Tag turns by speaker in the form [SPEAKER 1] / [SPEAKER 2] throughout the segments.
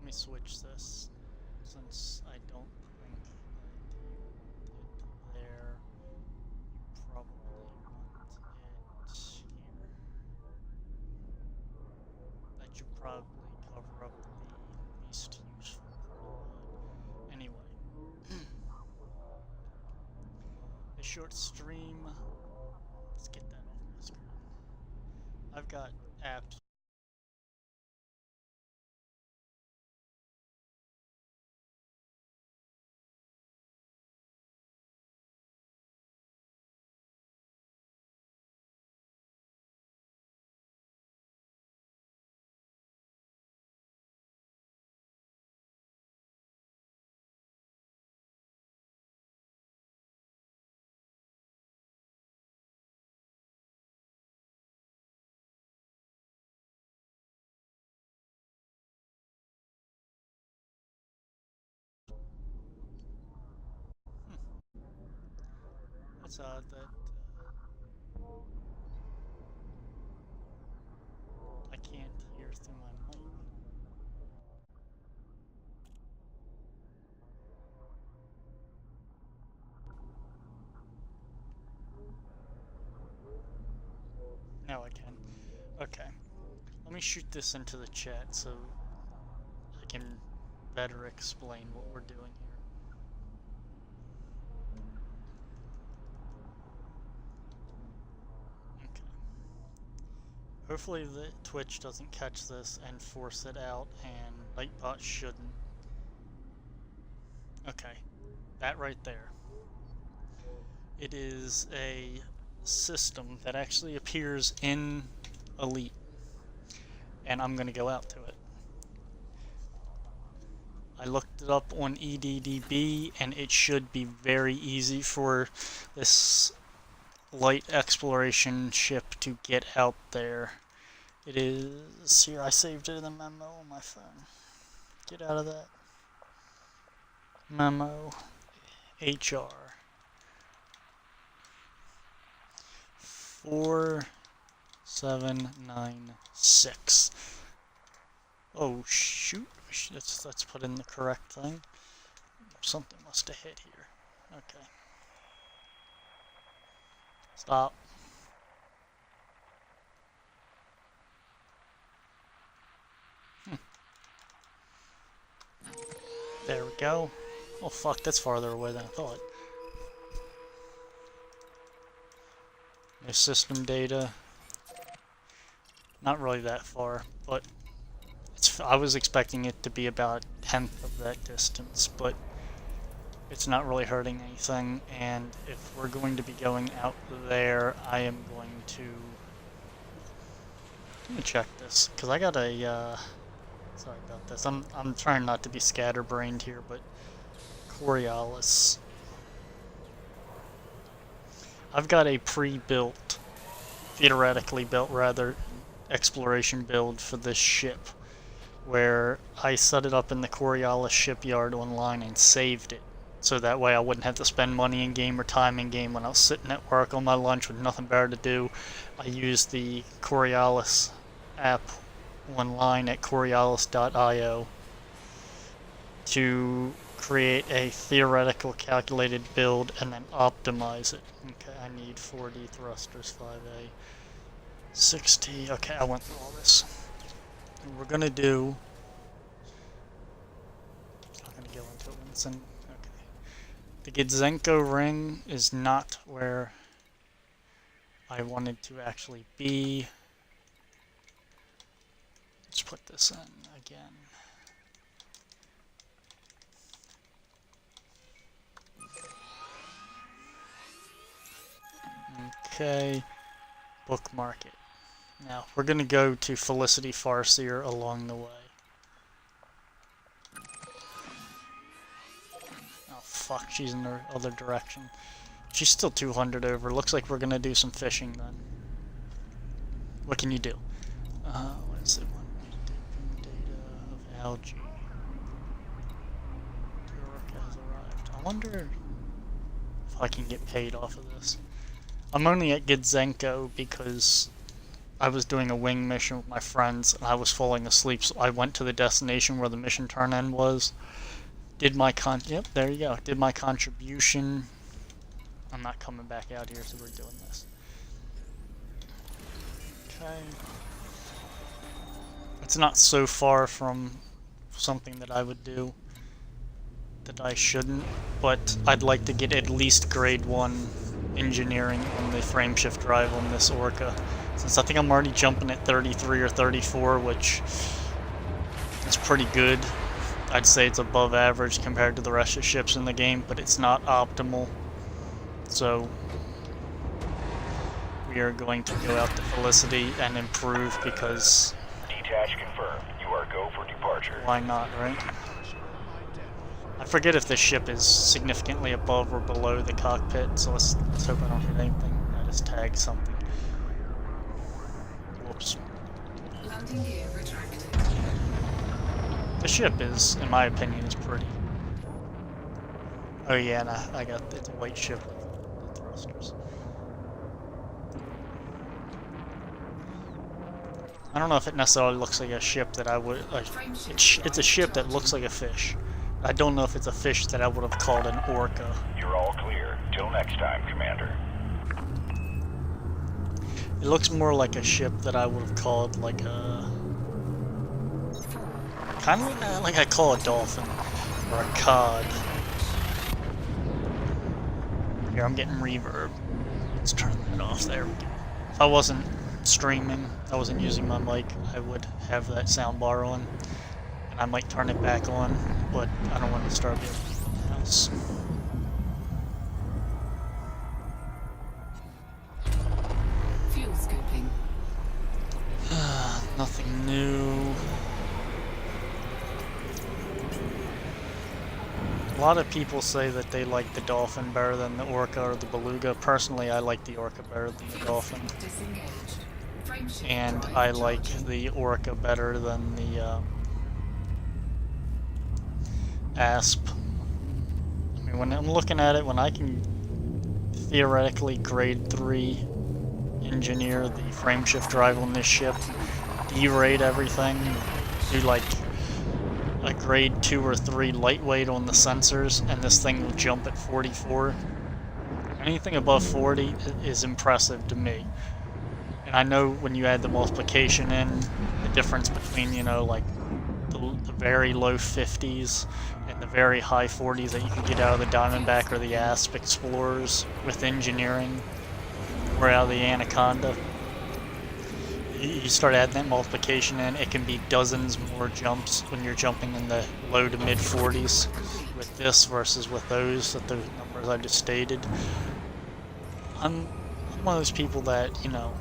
[SPEAKER 1] me switch this since I don't think I did there. You probably want it here. That should probably cover up the least useful part of that. Anyway, a short stream. Let's get that off my screen. I've got apps. It's odd that I can't hear through my mic. Now I can. Okay. Let me shoot this into the chat so I can better explain what we're doing here. Okay. Hopefully the Twitch doesn't catch this and force it out, and Nightbot shouldn't. Okay. That right there. It is a system that actually appears in Elite, and I'm going to go out to it. I looked it up on EDDB, and it should be very easy for this light exploration ship to get out there. It is here. I saved it in the memo on my phone. Get out of that. Memo HR 4796. Oh shoot! Let's put in the correct thing. Something must have hit here. Okay. Stop. There we go. Oh fuck, that's farther away than I thought. No system data. Not really that far, but I was expecting it to be about a tenth of that distance, but it's not really hurting anything, and if we're going to be going out there, I am going to... Let me check this, because I got a, sorry about this, I'm trying not to be scatterbrained here, but Coriolis. I've got a pre-built, theoretically built rather, exploration build for this ship, where I set it up in the Coriolis shipyard online and saved it. So that way I wouldn't have to spend money in game or time in game when I was sitting at work on my lunch with nothing better to do. I used the Coriolis app online at Coriolis.io to create a theoretical calculated build and then optimize it. Okay, I need 4D thrusters, 5A, 60. Okay, I went through all this. And we're gonna do... I'm gonna go into it when it's in... Okay. The Gidzenko ring is not where I wanted to actually be. Let's put this in again. Okay, bookmark it. Now, we're going to go to Felicity Farseer along the way. Oh fuck, she's in the other direction. She's still 200 over. Looks like we're going to do some fishing then. What can you do? What is it? Data of algae. Turok has arrived. I wonder if I can get paid off of this. I'm only at Gidzenko because I was doing a wing mission with my friends and I was falling asleep, so I went to the destination where the mission turn end was. Yep, there you go. Did my contribution. I'm not coming back out here, so we're doing this. Okay. It's not so far from something that I would do that I shouldn't, but I'd like to get at least grade 1 engineering on the frameshift drive on this Orca, since I think I'm already jumping at 33 or 34, which is pretty good. I'd say it's above average compared to the rest of the ships in the game, but it's not optimal. So we are going to go out to Felicity and improve, because
[SPEAKER 2] detach confirmed. You are go for departure.
[SPEAKER 1] Why not, right? I forget if this ship is significantly above or below the cockpit, so let's hope I don't hit anything. I just tagged something. Whoops.
[SPEAKER 3] Landing gear retracted.
[SPEAKER 1] The ship is, in my opinion, is pretty. Oh yeah, and I got, it's a white ship with thrusters. I don't know if it necessarily looks like a ship that I would, it's a ship that looks like a fish. I don't know if it's a fish that I would have called an orca.
[SPEAKER 2] You're all clear. Till next time, Commander.
[SPEAKER 1] It looks more like a ship that I would have called like a... kind of like I call a dolphin or a cod. Here, I'm getting reverb. Let's turn that off. There we go. If I wasn't streaming, I wasn't using my mic, I would have that sound bar on. And I might turn it back on, but I don't want to start the house.
[SPEAKER 3] Fuel scooping.
[SPEAKER 1] Nothing new. A lot of people say that they like the dolphin better than the orca or the beluga. Personally, I like the orca better than the dolphin. And I like the orca better than the asp. I mean, when I'm looking at it, when I can theoretically grade 3 engineer the frameshift drive on this ship, derate everything, do like a grade 2 or 3 lightweight on the sensors, and this thing will jump at 44. Anything above 40 is impressive to me. And I know when you add the multiplication in, the difference between, you know, like the very low 50s and the very high 40s that you can get out of the Diamondback or the Asp Explorers with engineering, or out of the Anaconda. You start adding that multiplication in, it can be dozens more jumps when you're jumping in the low to mid 40s with this versus with those, at the numbers I just stated. I'm one of those people that, you know,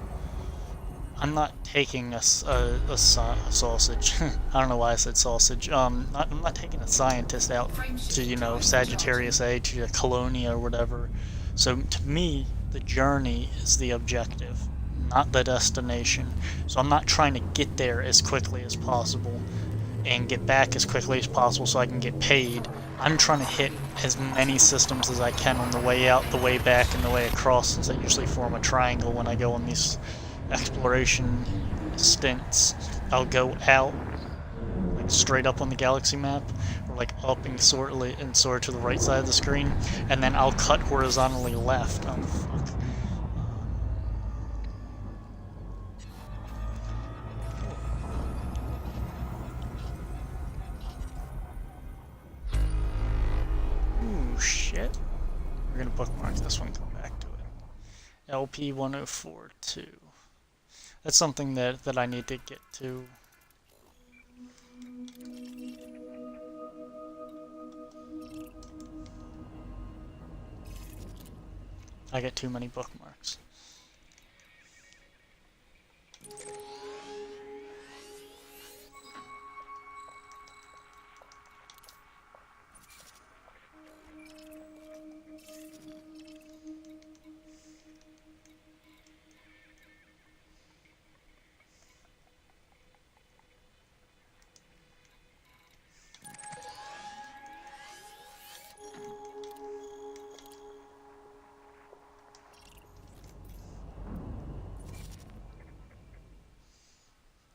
[SPEAKER 1] I'm not taking a sausage. I don't know why I said sausage. I'm not taking a scientist out to, you know, Sagittarius A, to Colonia or whatever. So to me, the journey is the objective, not the destination. So I'm not trying to get there as quickly as possible and get back as quickly as possible so I can get paid. I'm trying to hit as many systems as I can on the way out, the way back, and the way across, since I usually form a triangle when I go on these exploration stints. I'll go out like straight up on the galaxy map, or like up and sort to the right side of the screen, and then I'll cut horizontally left. Oh fuck. Ooh shit. We're gonna bookmark this one, come back to it. LP1042. That's something that I need to get to. I get too many bookmarks.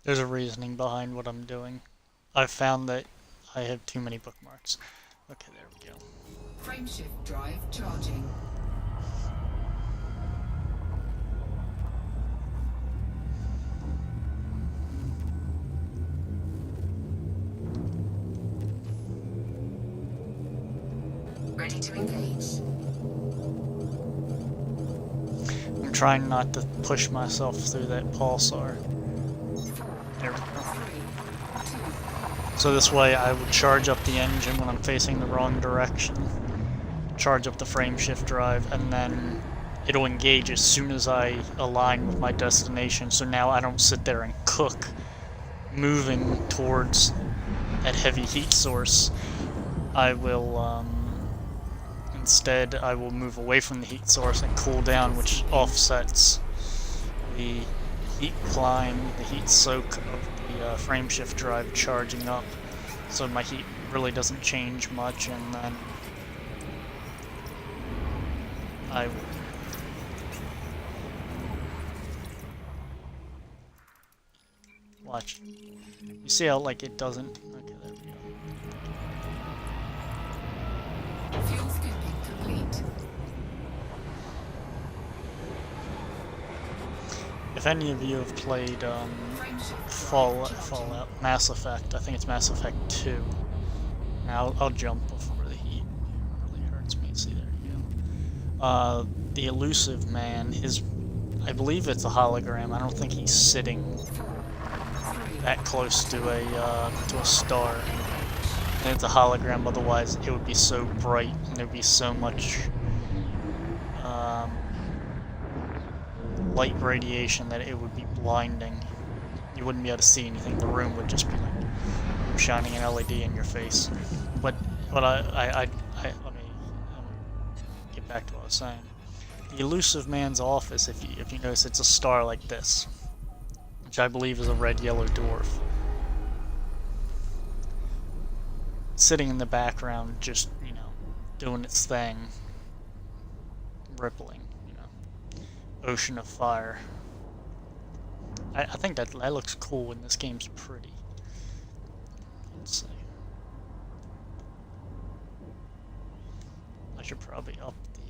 [SPEAKER 1] There's a reasoning behind what I'm doing. I've found that I have too many bookmarks. Okay, there we go.
[SPEAKER 3] Frameshift drive charging. Ready to engage.
[SPEAKER 1] I'm trying not to push myself through that pulsar. There we go.
[SPEAKER 3] 3, 2,
[SPEAKER 1] So this way I would charge up the engine when I'm facing the wrong direction, charge up the frameshift drive, and then it'll engage as soon as I align with my destination, so now I don't sit there and cook, moving towards that heavy heat source. I will, instead I will move away from the heat source and cool down, which offsets the heat climb, the heat soak of the frameshift drive charging up, so my heat really doesn't change much, and then I will watch. You see how like it doesn't? Okay, there we go.
[SPEAKER 3] fuel scooping complete.
[SPEAKER 1] If any of you have played
[SPEAKER 3] Frameshift
[SPEAKER 1] Fallout, Mass Effect, I think it's Mass Effect 2. Now I'll jump before the heat really hurts me. See, there you go. The Elusive Man, I believe it's a hologram. I don't think he's sitting that close to a star. And it's a hologram, otherwise it would be so bright and there'd be so much light radiation that it would be blinding. You wouldn't be able to see anything. The room would just be like shining an LED in your face. But let me get back to what I was saying. The Elusive Man's office, if you notice, it's a star like this, which I believe is a red yellow dwarf, sitting in the background, just doing its thing, rippling, ocean of fire. I think that looks cool, and this game's pretty. Let's see. I should probably up the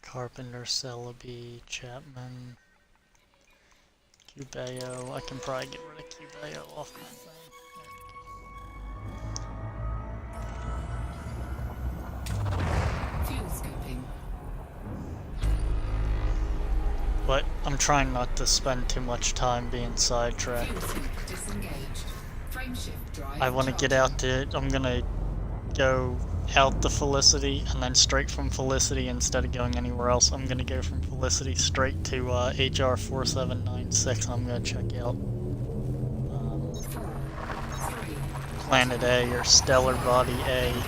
[SPEAKER 1] Carpenter, Celebi, Chapman, Cubeo. I can probably get rid of Cubeo off my thing.
[SPEAKER 3] Fuel scooping.
[SPEAKER 1] But I'm trying not to spend too much time being sidetracked.
[SPEAKER 3] Fuel scoop disengaged. Frameshift drive
[SPEAKER 1] I want to get
[SPEAKER 3] charging.
[SPEAKER 1] out to. I'm gonna go out to Felicity and then straight from Felicity, instead of going anywhere else, I'm gonna go from Felicity straight to HR 4796. I'm gonna check out
[SPEAKER 3] 4, 3,
[SPEAKER 1] Planet A or Stellar Body A. And,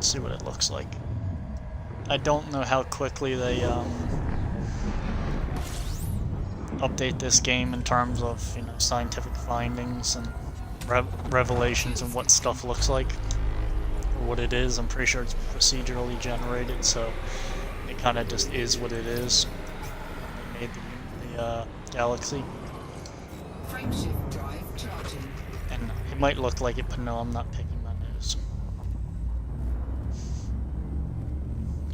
[SPEAKER 1] see what it looks like. I don't know how quickly they update this game in terms of scientific findings and revelations and what stuff looks like or what it is. I'm pretty sure it's procedurally generated, so it kind of just is what it is. They made the galaxy,
[SPEAKER 3] frameshift drive charging.
[SPEAKER 1] and it might look like it, but no, I'm not picking my nose.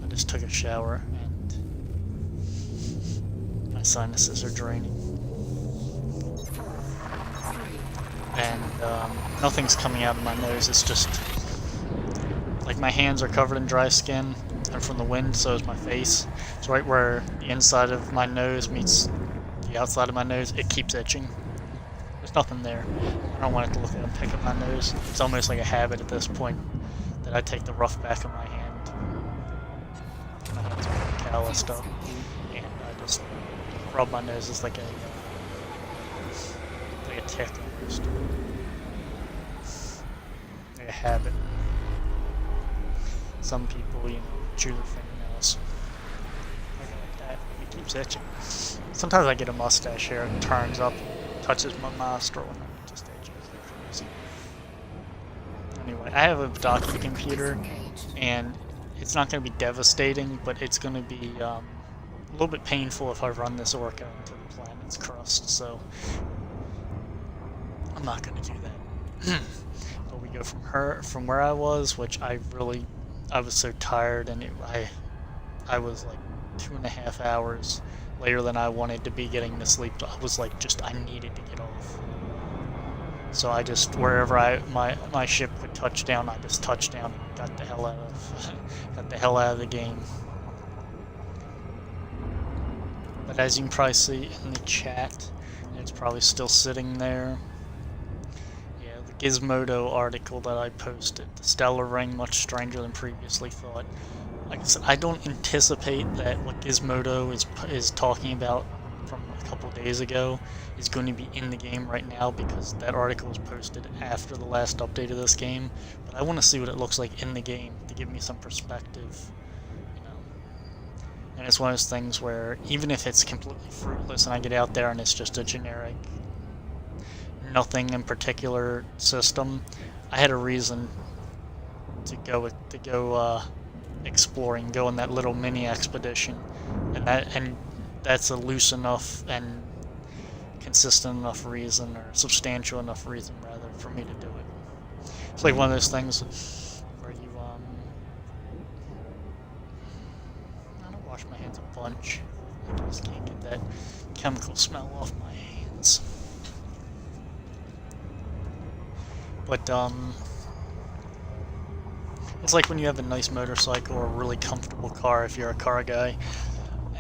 [SPEAKER 1] I just took a shower and my sinuses are draining.
[SPEAKER 3] 4, 3,
[SPEAKER 1] And nothing's coming out of my nose. It's just like my hands are covered in dry skin, and from the wind, so is my face. It's right where the inside of my nose meets the outside of my nose. It keeps itching. There's nothing there. I don't want it to look like I'm picking my nose. It's almost like a habit at this point that I take the rough back of my hand. My hands are pretty Corialis stuff, and I just rub my nose as like a tick almost, like a habit. Some people, you know, chew their fingernails. I go like that. It keeps itching. Sometimes I get a mustache hair and it turns up, touches my nostril, and it just itches like crazy. Anyway, I have a docking computer, and it's not going to be devastating, but it's going to be a little bit painful if I run this Orca into the planet's crust, so I'm not going to do that. But we go from where I was, which I was so tired, and I was like 2.5 hours later than I wanted to be getting to sleep. I was like, I needed to get off. So I just, wherever my ship would touch down, I just touched down and got the hell out of the game. But as you can probably see in the chat, it's probably still sitting there. Yeah, the Gizmodo article that I posted, the stellar ring much stranger than previously thought. Like I said, I don't anticipate that what Gizmodo is talking about from a couple days ago is going to be in the game right now, because that article was posted after the last update of this game. But I want to see what it looks like in the game to give me some perspective, you know. And it's one of those things where even if it's completely fruitless and I get out there and it's just a generic, nothing in particular system, I had a reason to go exploring, go on that little mini expedition, and that's a loose enough and consistent enough reason, or substantial enough reason rather, for me to do it. It's like one of those things where you I don't wash my hands a bunch. I just can't get that chemical smell off my hands. But it's like when you have a nice motorcycle or a really comfortable car, if you're a car guy,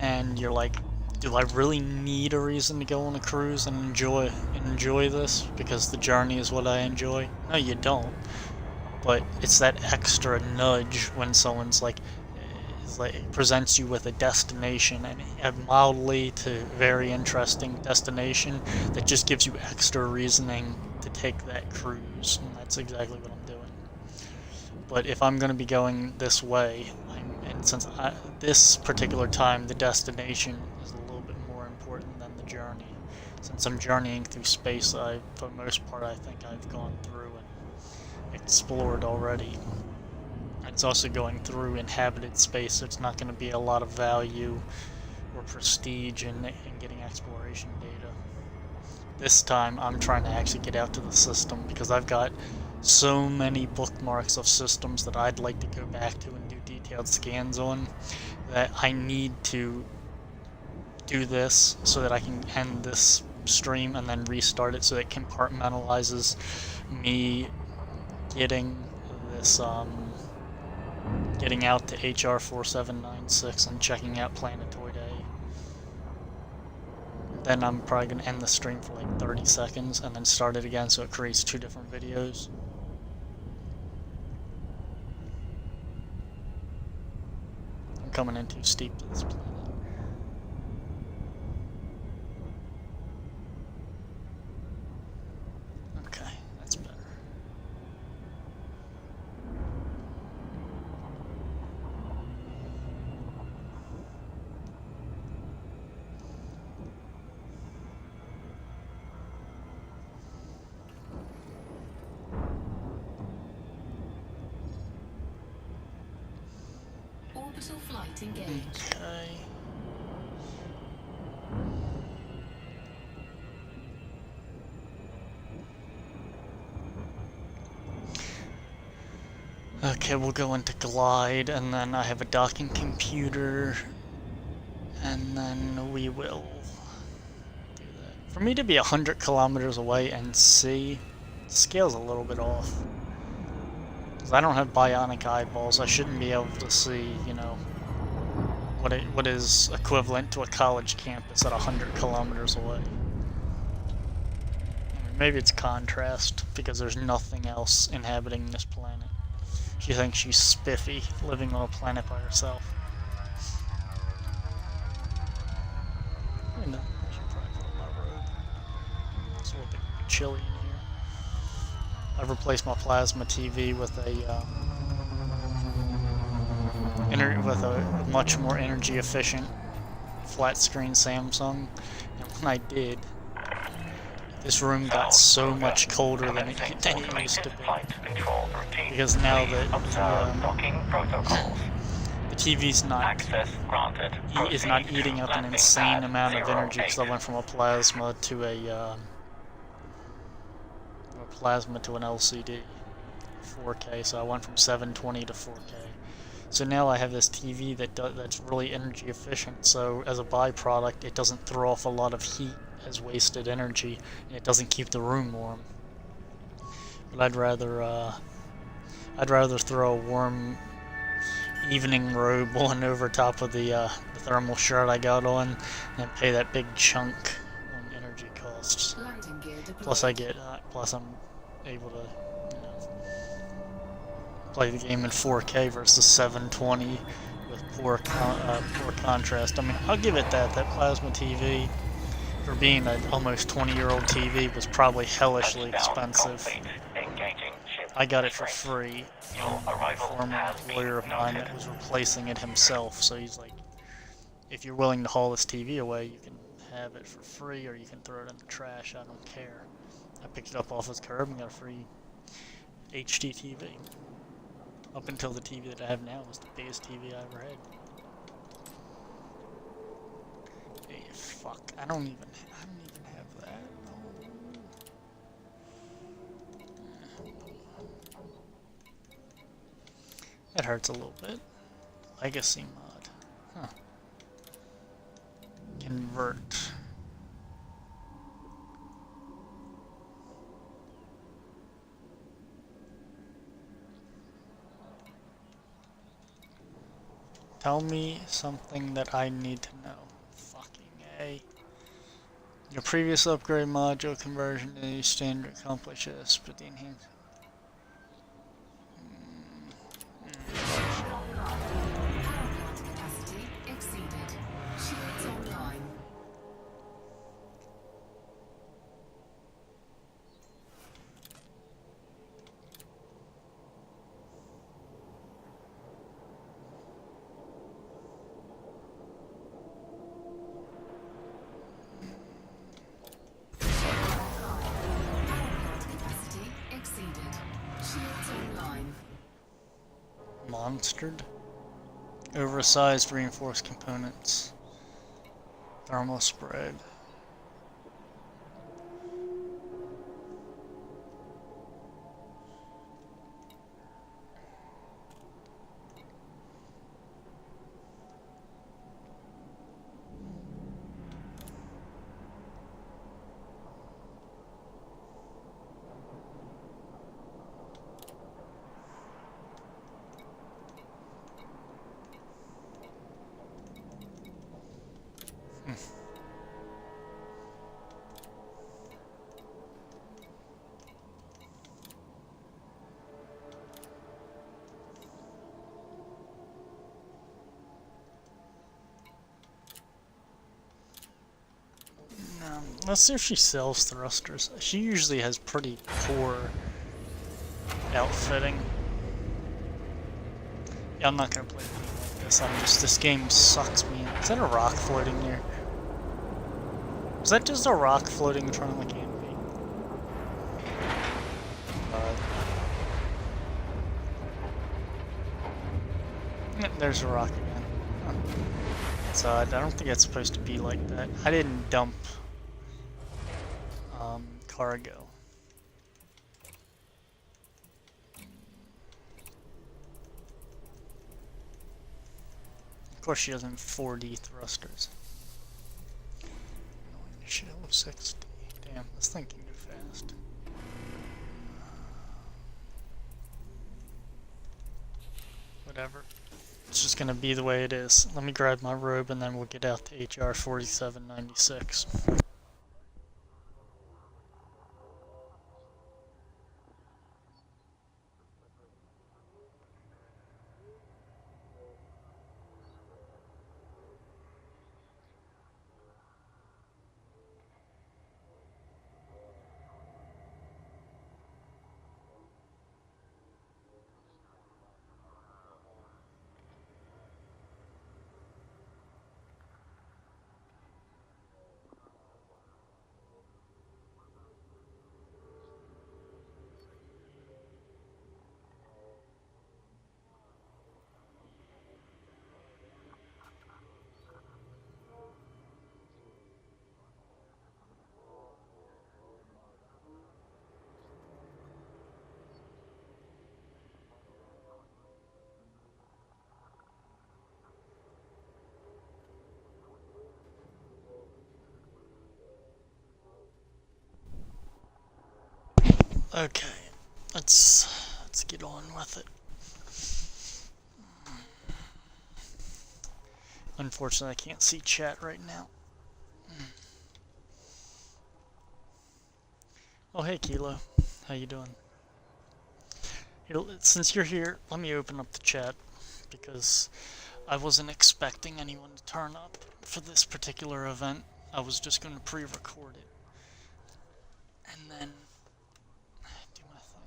[SPEAKER 1] and you're like, do I really need a reason to go on a cruise and enjoy this because the journey is what I enjoy? No, you don't. But it's that extra nudge when someone's like, presents you with a destination, and a mildly to very interesting destination that just gives you extra reasoning to take that cruise, and that's exactly what I'm doing. But if I'm going to be going this way, and since this particular time the destination is a little bit more important than the journey, since I'm journeying through space, for the most part I think I've gone through and explored already. It's also going through inhabited space, so it's not going to be a lot of value or prestige in getting exploration data. This time I'm trying to actually get out to the system, because I've got so many bookmarks of systems that I'd like to go back to and do detailed scans on, that I need to do this so that I can end this stream and then restart it, so it compartmentalizes me getting this getting out to HR 4796 and checking out Planetoid A. Then I'm probably going to end the stream for like 30 seconds and then start it again, so it creates 2 different videos. I'm coming in too steep to this planet. Okay, that's better.
[SPEAKER 3] Orbital flight engaged.
[SPEAKER 1] Okay. Okay, we'll go into glide, and then I have a docking computer, and then we will do that. For me to be 100 kilometers away and see, the scale's a little bit off. Because I don't have bionic eyeballs, I shouldn't be able to see, you know, what is equivalent to a college campus at 100 kilometers away. I mean, maybe it's contrast, because there's nothing else inhabiting this planet. She thinks she's spiffy, living on a planet by herself. It's a little bit chilly in here. I've replaced my plasma TV with a much more energy efficient flat screen Samsung, and when I did, this room got so much colder than it used to be. Because now that the TV's not is not eating up an insane amount of energy, because I went from a plasma to an LCD 4K, so I went from 720 to 4K. So now I have this TV that's really energy efficient, so as a byproduct it doesn't throw off a lot of heat as wasted energy, and it doesn't keep the room warm. But I'd rather throw a warm evening robe on over top of the thermal shirt I got on and pay that big chunk on energy costs.
[SPEAKER 3] Landing gear deployed.
[SPEAKER 1] Plus I'm able to, play the game in 4K versus 720 with poor contrast. I mean, I'll give it that plasma TV, for being an almost 20-year-old TV, was probably hellishly expensive. I got it for free from a former employer of mine that was replacing it himself, so he's like, if you're willing to haul this TV away, you can have it for free, or you can throw it in the trash, I don't care. I picked it up off his curb and got a free HD TV. Up until the TV that I have now was the biggest TV I ever had. Hey, fuck, I don't even have that. That hurts a little bit. Legacy mod. Huh. Convert. Tell me something that I need to know. Fucking A. Your previous upgrade module conversion to standard accomplishes, but the enhanced.
[SPEAKER 3] Capacity exceeded. Shields online. Capacity exceeded. Shields online.
[SPEAKER 1] Monstered. Oversized reinforced components. Thermal spread. Let's see if she sells thrusters. She usually has pretty poor outfitting. Yeah, I'm not gonna play a game like this. This game sucks me in. Is that a rock floating there? Is that just a rock floating in front of the canopy? There's a rock again. Huh. It's odd. I don't think it's supposed to be like that. I didn't dump cargo. Of course she doesn't have 4D thrusters. Shit, 60. Damn, that's thinking too fast. Whatever. It's just gonna be the way it is. Let me grab my robe and then we'll get out to HR 4796. Okay, let's get on with it. Unfortunately, I can't see chat right now. Oh, hey Kilo, how you doing? Here, since you're here, let me open up the chat because I wasn't expecting anyone to turn up for this particular event. I was just going to pre-record it and then do my thing.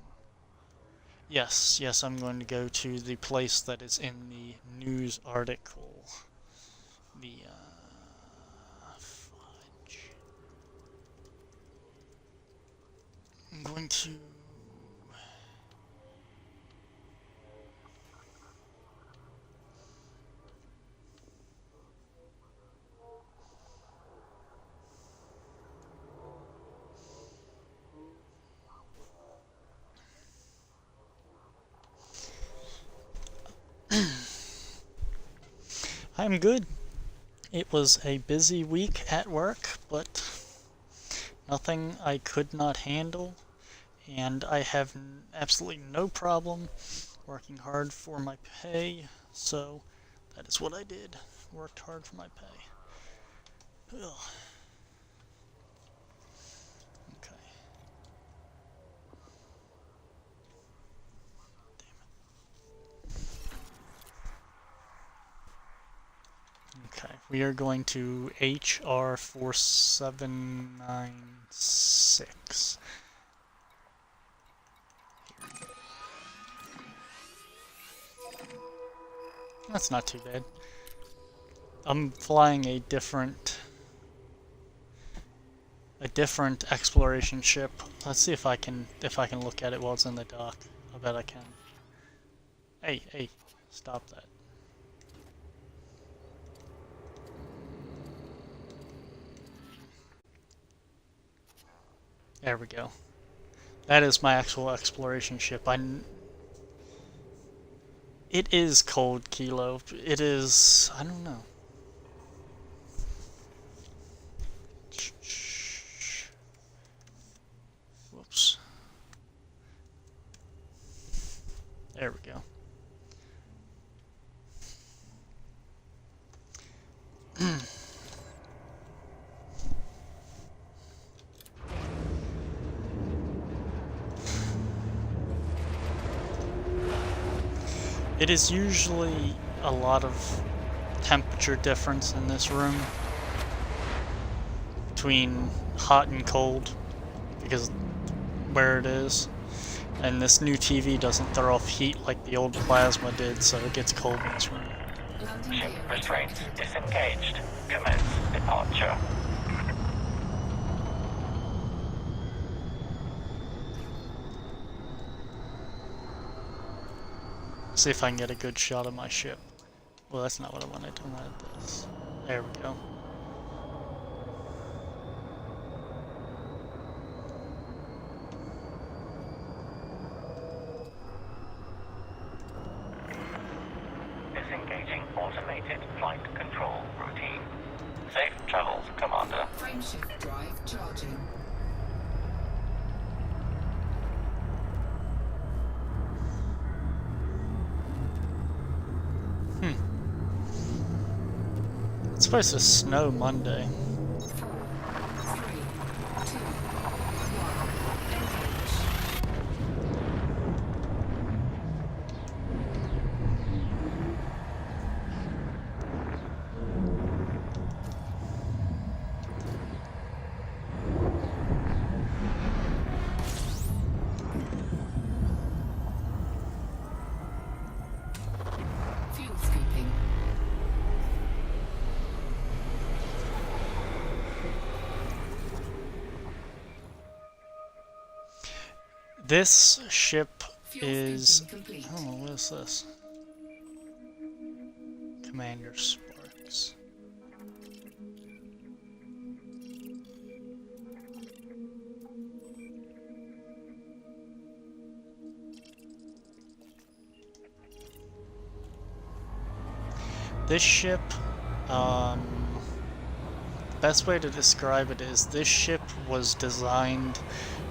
[SPEAKER 1] Yes, I'm going to go to the place that is in the news article. The, fudge. I'm going to... I'm good. It was a busy week at work, but nothing I could not handle, and I have absolutely no problem working hard for my pay, so that is what I did. Worked hard for my pay. Ugh. Okay. Okay, we are going to HR 4796. That's not too bad. I'm flying a different exploration ship. Let's see if I can look at it while it's in the dock. I bet I can. Hey, stop that. There we go. That is my actual exploration ship. It is cold, Kilo. It is... I don't know. Whoops. There we go. It is usually a lot of temperature difference in this room between hot and cold because where it is, and this new TV doesn't throw off heat like the old plasma did, so it gets cold in this room.
[SPEAKER 2] Ship restraints disengaged. Commence departure.
[SPEAKER 1] See if I can get a good shot of my ship. Well, that's not what I wanted. I wanted this. There we go.
[SPEAKER 2] Disengaging automated flight control routine. Safe travels, Commander.
[SPEAKER 3] Frameshift drive charging.
[SPEAKER 1] It's supposed to snow Monday.
[SPEAKER 3] 4, 3, 2, 1, fuel scooping.
[SPEAKER 1] This ship
[SPEAKER 3] Fuel
[SPEAKER 1] is...
[SPEAKER 3] station complete.
[SPEAKER 1] Oh, what is this? Commander Sparks. This ship, best way to describe it is this ship was designed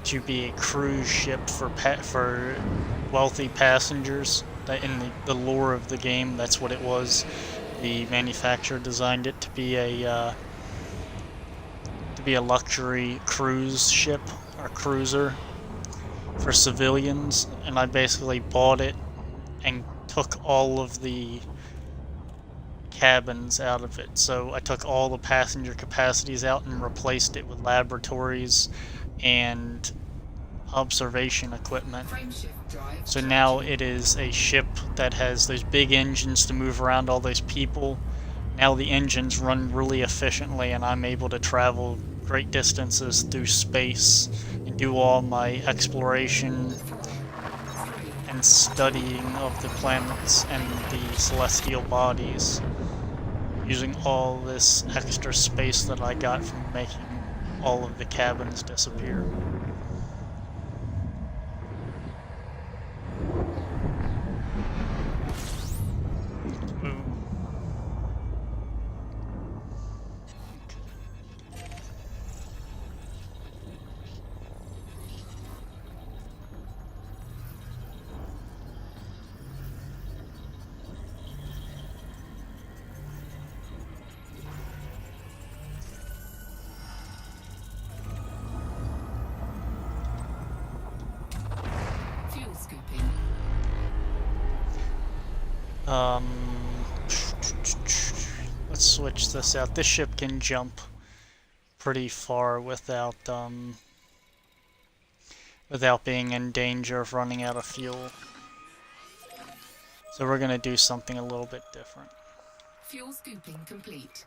[SPEAKER 1] to be a cruise ship for wealthy passengers. That in the lore of the game, that's what it was. The manufacturer designed it to be a luxury cruise ship or cruiser for civilians, and I basically bought it and took all of the cabins out of it. So I took all the passenger capacities out and replaced it with laboratories and observation equipment.
[SPEAKER 3] Frameshift drive
[SPEAKER 1] So now
[SPEAKER 3] charging.
[SPEAKER 1] it is a ship that has those big engines to move around all those people. Now the engines run really efficiently, and I'm able to travel great distances through space and do all my exploration and studying of the planets and the celestial bodies using all this extra space that I got from making all of the cabins disappear. Ooh.
[SPEAKER 3] Fuel scooping.
[SPEAKER 1] Let's switch this out. This ship can jump pretty far without being in danger of running out of fuel. So we're gonna do something a little bit different.
[SPEAKER 3] Fuel scooping complete.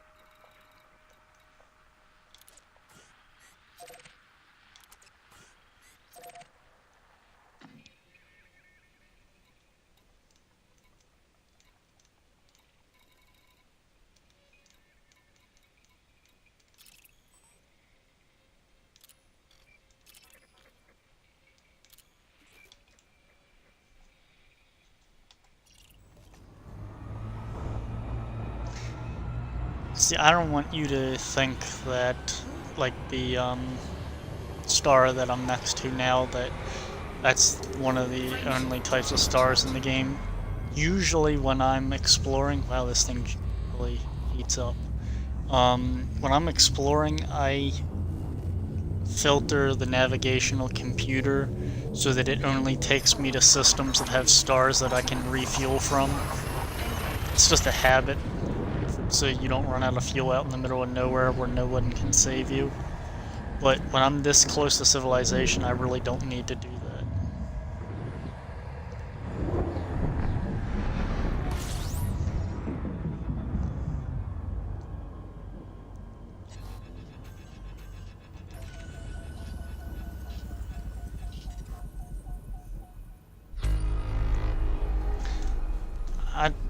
[SPEAKER 1] See, I don't want you to think that, like, the star that I'm next to now, that's one of the only types of stars in the game. Usually when I'm exploring, wow, this thing really heats up. When I'm exploring, I filter the navigational computer so that it only takes me to systems that have stars that I can refuel from. It's just a habit, so you don't run out of fuel out in the middle of nowhere where no one can save you. But when I'm this close to civilization, I really don't need to do that.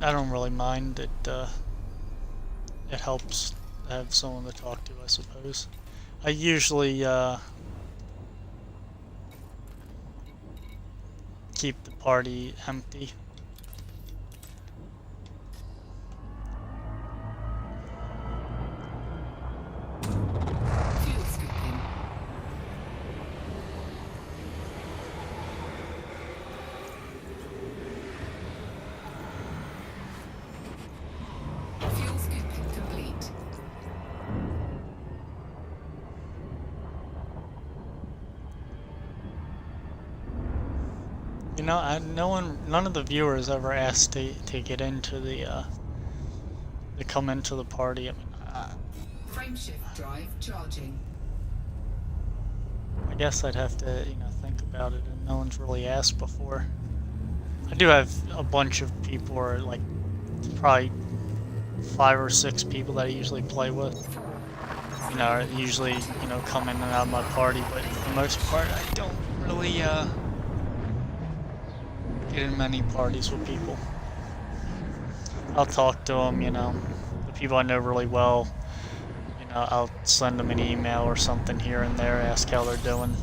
[SPEAKER 1] I don't really mind it. It helps to have someone to talk to, I suppose. I usually keep the party empty.
[SPEAKER 3] Fuel scooping. Fuel scooping complete.
[SPEAKER 1] You know, none of the viewers ever asked to get into to come into the party. I mean,
[SPEAKER 3] Frameshift drive charging.
[SPEAKER 1] I guess I'd have to, think about it, and no one's really asked before. I do have a bunch of people, or like probably 5 or 6 people that I usually play with. Usually, come in and out of my party, but for the most part, I don't really get in many parties with people. I'll talk to them, the people I know really well. I'll send them an email or something here and there, ask how they're doing.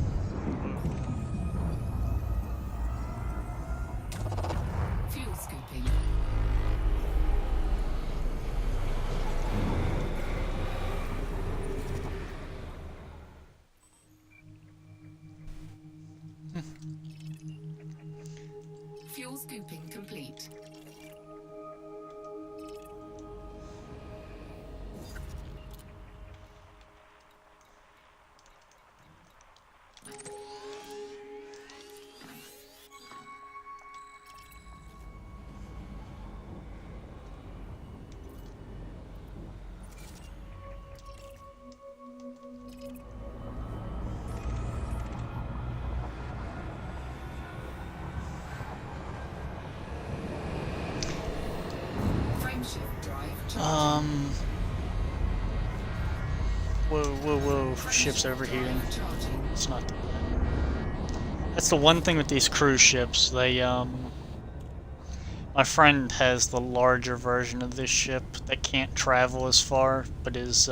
[SPEAKER 3] Fuel scooping. scooping complete. Frameshift drive charging.
[SPEAKER 1] Whoa, ship's overheating.
[SPEAKER 3] Charging.
[SPEAKER 1] It's not too bad. That's the one thing with these cruise ships, my friend has the larger version of this ship that can't travel as far, but is,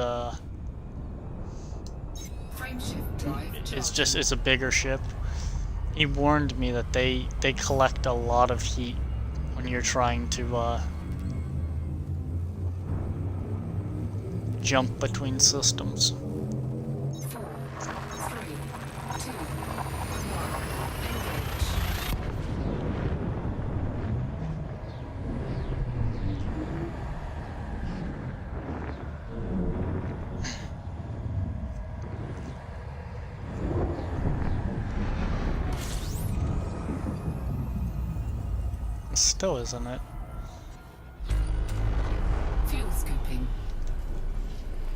[SPEAKER 3] Frameshift drive
[SPEAKER 1] it's a bigger ship. He warned me that they collect a lot of heat when you're trying to, jump between systems.
[SPEAKER 3] 4, 3, 2, 1. Engage.
[SPEAKER 1] It still isn't it?
[SPEAKER 3] Fuel scooping.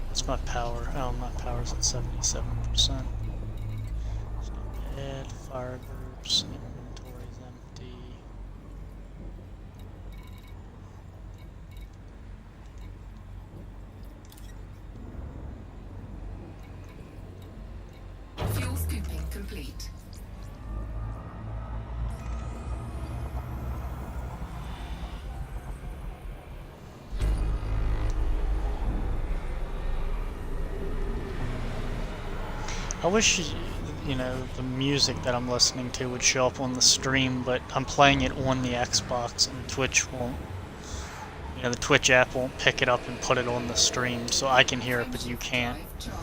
[SPEAKER 1] What's my power? Oh, my power's at 77%. It's not bad. Fire groups, inventory's empty.
[SPEAKER 3] Fuel scooping complete.
[SPEAKER 1] I wish, you know, the music that I'm listening to would show up on the stream, but I'm playing it on the Xbox and Twitch won't, you know, the Twitch app won't pick it up and put it on the stream, so I can hear it, but you can't.
[SPEAKER 3] Drive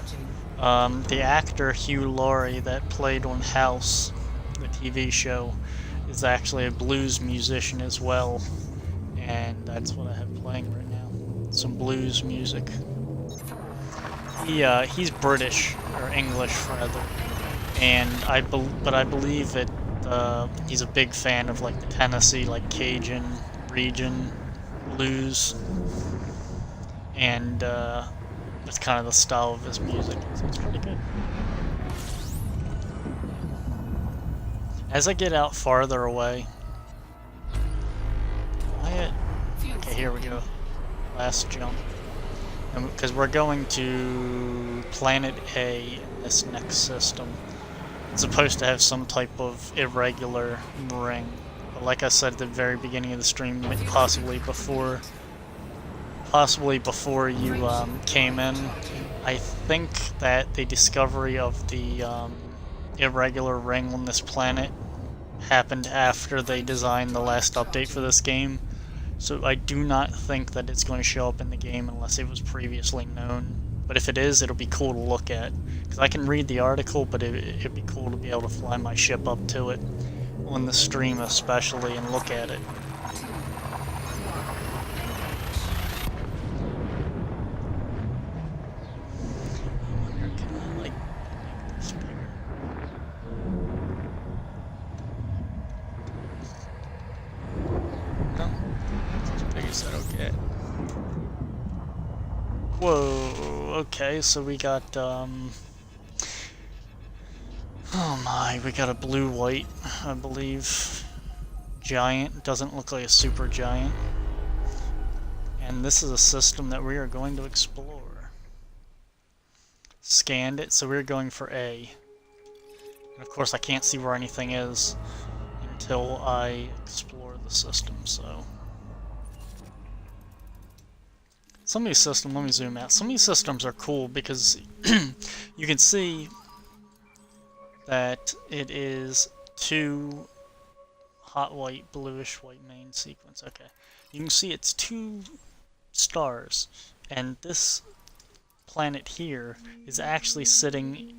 [SPEAKER 3] charging.
[SPEAKER 1] The actor Hugh Laurie that played on House, the TV show, is actually a blues musician as well, and that's what I have playing right now. Some blues music. He's British, or English rather, and I believe that he's a big fan of like the Tennessee, like Cajun region blues, and that's kind of the style of his music. So it's pretty good. As I get out farther away, okay, here we go. Last jump. Because we're going to Planet A in this next system. It's supposed to have some type of irregular ring. But like I said at the very beginning of the stream, possibly before you came in, I think that the discovery of the irregular ring on this planet happened after they designed the last update for this game. So I do not think that it's going to show up in the game unless it was previously known. But if it is, it'll be cool to look at. Because I can read the article, but it'd be cool to be able to fly my ship up to it, on the stream especially, and look at it. I wonder, can I, like, make this bigger? No? It's as big as that'll get. Whoa, okay, so we got, oh my, we got a blue-white, I believe, giant. Doesn't look like a super giant. And this is a system that we are going to explore. Scanned it, so we're going for A. And of course I can't see where anything is until I explore the system, so... Some of these systems, let me zoom out. Some of these systems are cool because you can see that it is two hot white, bluish white main sequence. Okay. You can see it's two stars, and this planet here is actually sitting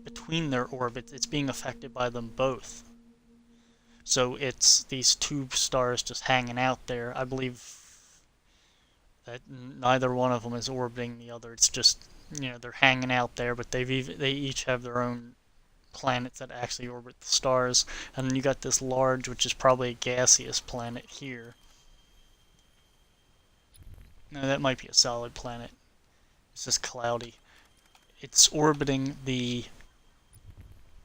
[SPEAKER 1] between their orbits. It's being affected by them both. So it's these two stars just hanging out there. I believe that neither one of them is orbiting the other. It's just, they're hanging out there, but they each have their own planets that actually orbit the stars. And then you got this large, which is probably a gaseous planet here. No, that might be a solid planet. It's just cloudy. It's orbiting the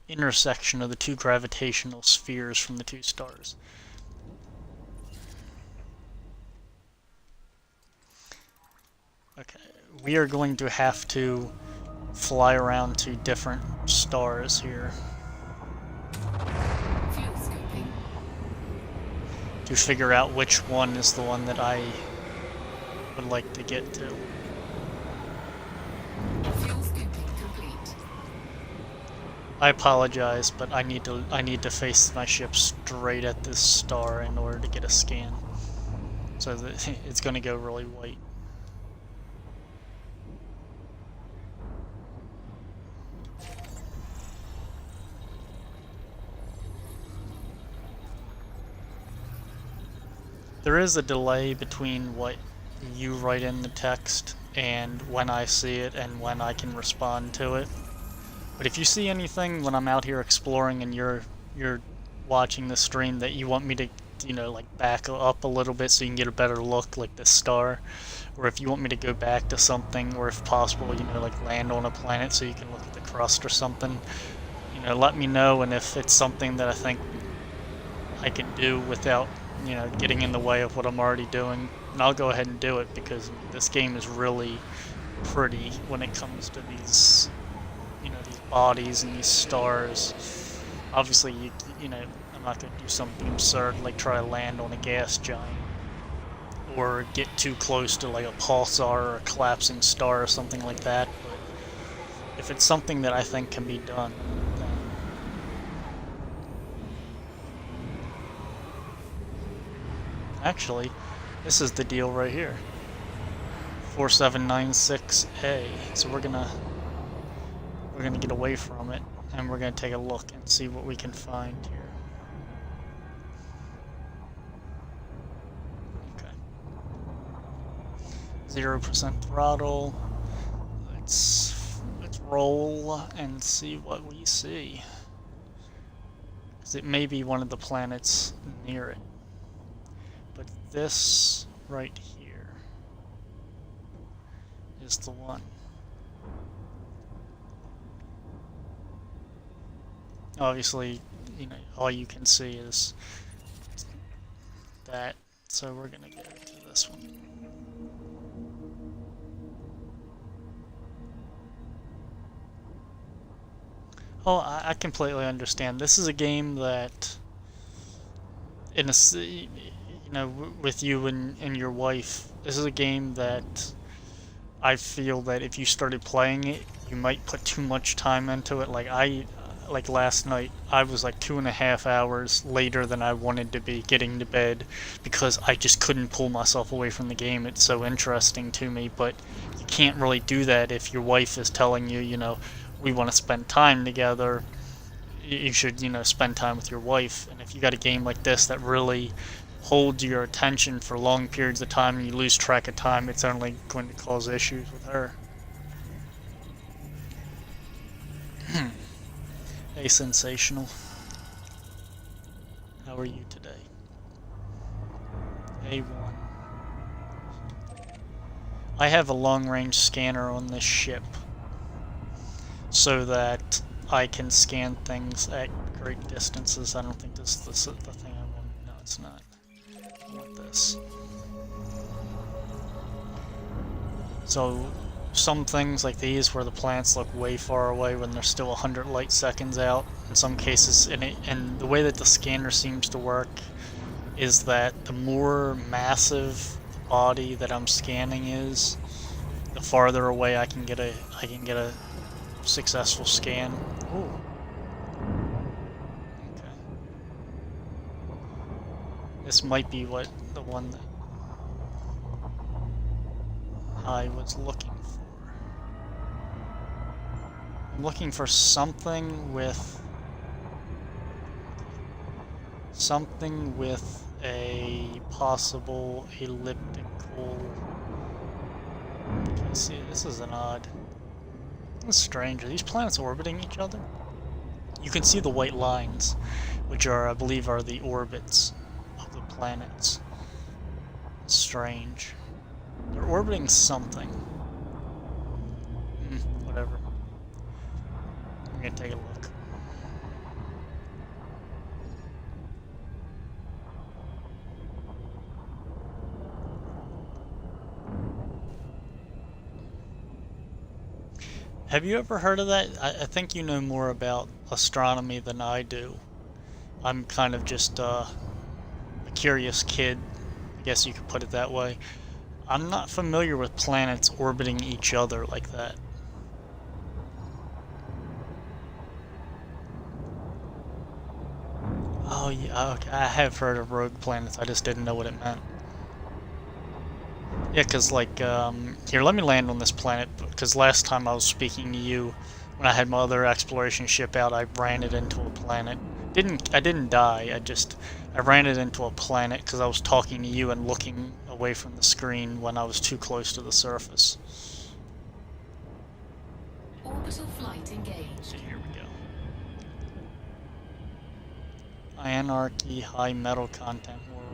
[SPEAKER 1] intersection of the two gravitational spheres from the two stars. Okay, we are going to have to fly around to different stars here
[SPEAKER 3] Fuel scooping.
[SPEAKER 1] to figure out which one is the one that I would like to get to.
[SPEAKER 3] Fuel scooping complete.
[SPEAKER 1] I apologize, but I need to face my ship straight at this star in order to get a scan. So that it's going to go really white. There is a delay between what you write in the text and when I see it and when I can respond to it. But if you see anything when I'm out here exploring and you're watching the stream that you want me to, like back up a little bit so you can get a better look, like this star, or if you want me to go back to something, or if possible, like land on a planet so you can look at the crust or something, let me know. And if it's something that I think I can do without getting in the way of what I'm already doing, and I'll go ahead and do it, because this game is really pretty when it comes to these, these bodies and these stars. Obviously, I'm not going to do something absurd like try to land on a gas giant, or get too close to like a pulsar or a collapsing star or something like that, but if it's something that I think can be done, then actually, this is the deal right here. 4796A. So we're gonna get away from it, and we're gonna take a look and see what we can find here. Okay. 0% throttle. Let's roll and see what we see. 'Cause it may be one of the planets near it. But this right here is the one. Obviously, all you can see is that, so we're gonna go to this one. Oh, I completely understand. This is a game that, with you and your wife, this is a game that I feel that if you started playing it, you might put too much time into it. Like last night, I was like 2.5 hours later than I wanted to be getting to bed, because I just couldn't pull myself away from the game. It's so interesting to me, but you can't really do that if your wife is telling you, we want to spend time together. You should, spend time with your wife. And if you got a game like this that really holds your attention for long periods of time and you lose track of time, it's only going to cause issues with her. Hey, Sensational. How are you today? A1. I have a long-range scanner on this ship, so that I can scan things at great distances. I don't think this is the thing I want. No, it's not. I want this. So some things like these, where the planets look way far away when they're still 100 light seconds out, in some cases, and the way that the scanner seems to work is that the more massive the body that I'm scanning is, the farther away I can get a successful scan. Ooh. Okay. This might be the one that I was looking for. I'm looking for something with something with a possible elliptical. Let's see, this is an odd. This is strange. Are these planets orbiting each other? You can see the white lines, which are, I believe, are the orbits of the planets. Strange. They're orbiting something. Whatever. I'm gonna take a look. Have you ever heard of that? I think you know more about astronomy than I do. I'm kind of just a curious kid, I guess you could put it that way. I'm not familiar with planets orbiting each other like that. Oh yeah, okay. I have heard of rogue planets, I just didn't know what it meant. Yeah, because like, here, let me land on this planet, because last time I was speaking to you, when I had my other exploration ship out, I ran it into a planet. I didn't die, I ran it into a planet because I was talking to you and looking away from the screen when I was too close to the surface.
[SPEAKER 3] Orbital flight engaged.
[SPEAKER 1] So here we go. Anarchy, high metal content world.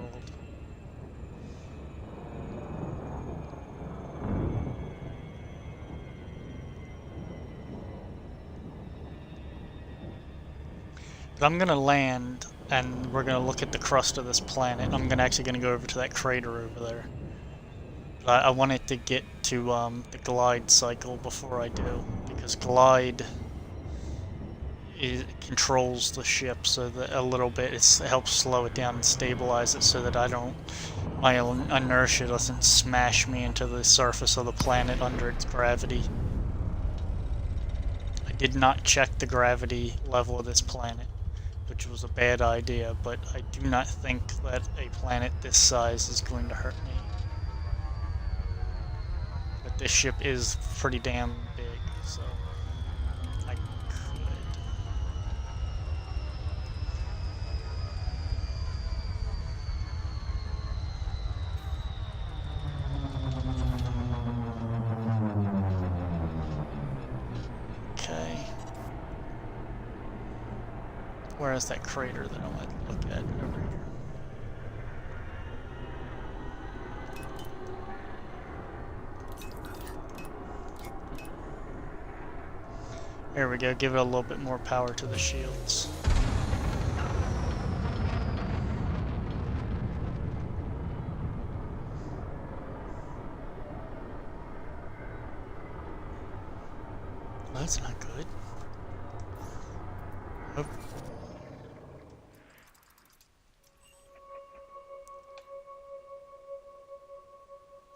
[SPEAKER 1] But I'm gonna land, and we're gonna look at the crust of this planet. I'm actually gonna go over to that crater over there. But I wanted to get to the glide cycle before I do, because glide controls the ship so that a little bit. It helps slow it down and stabilize it so that my inertia doesn't smash me into the surface of the planet under its gravity. I did not check the gravity level of this planet, which was a bad idea, but I do not think that a planet this size is going to hurt me. But this ship is pretty damn big, so I could. Okay. Where is that crater that I want to look at over here? There we go, give it a little bit more power to the shields. Well, that's not good. Oh.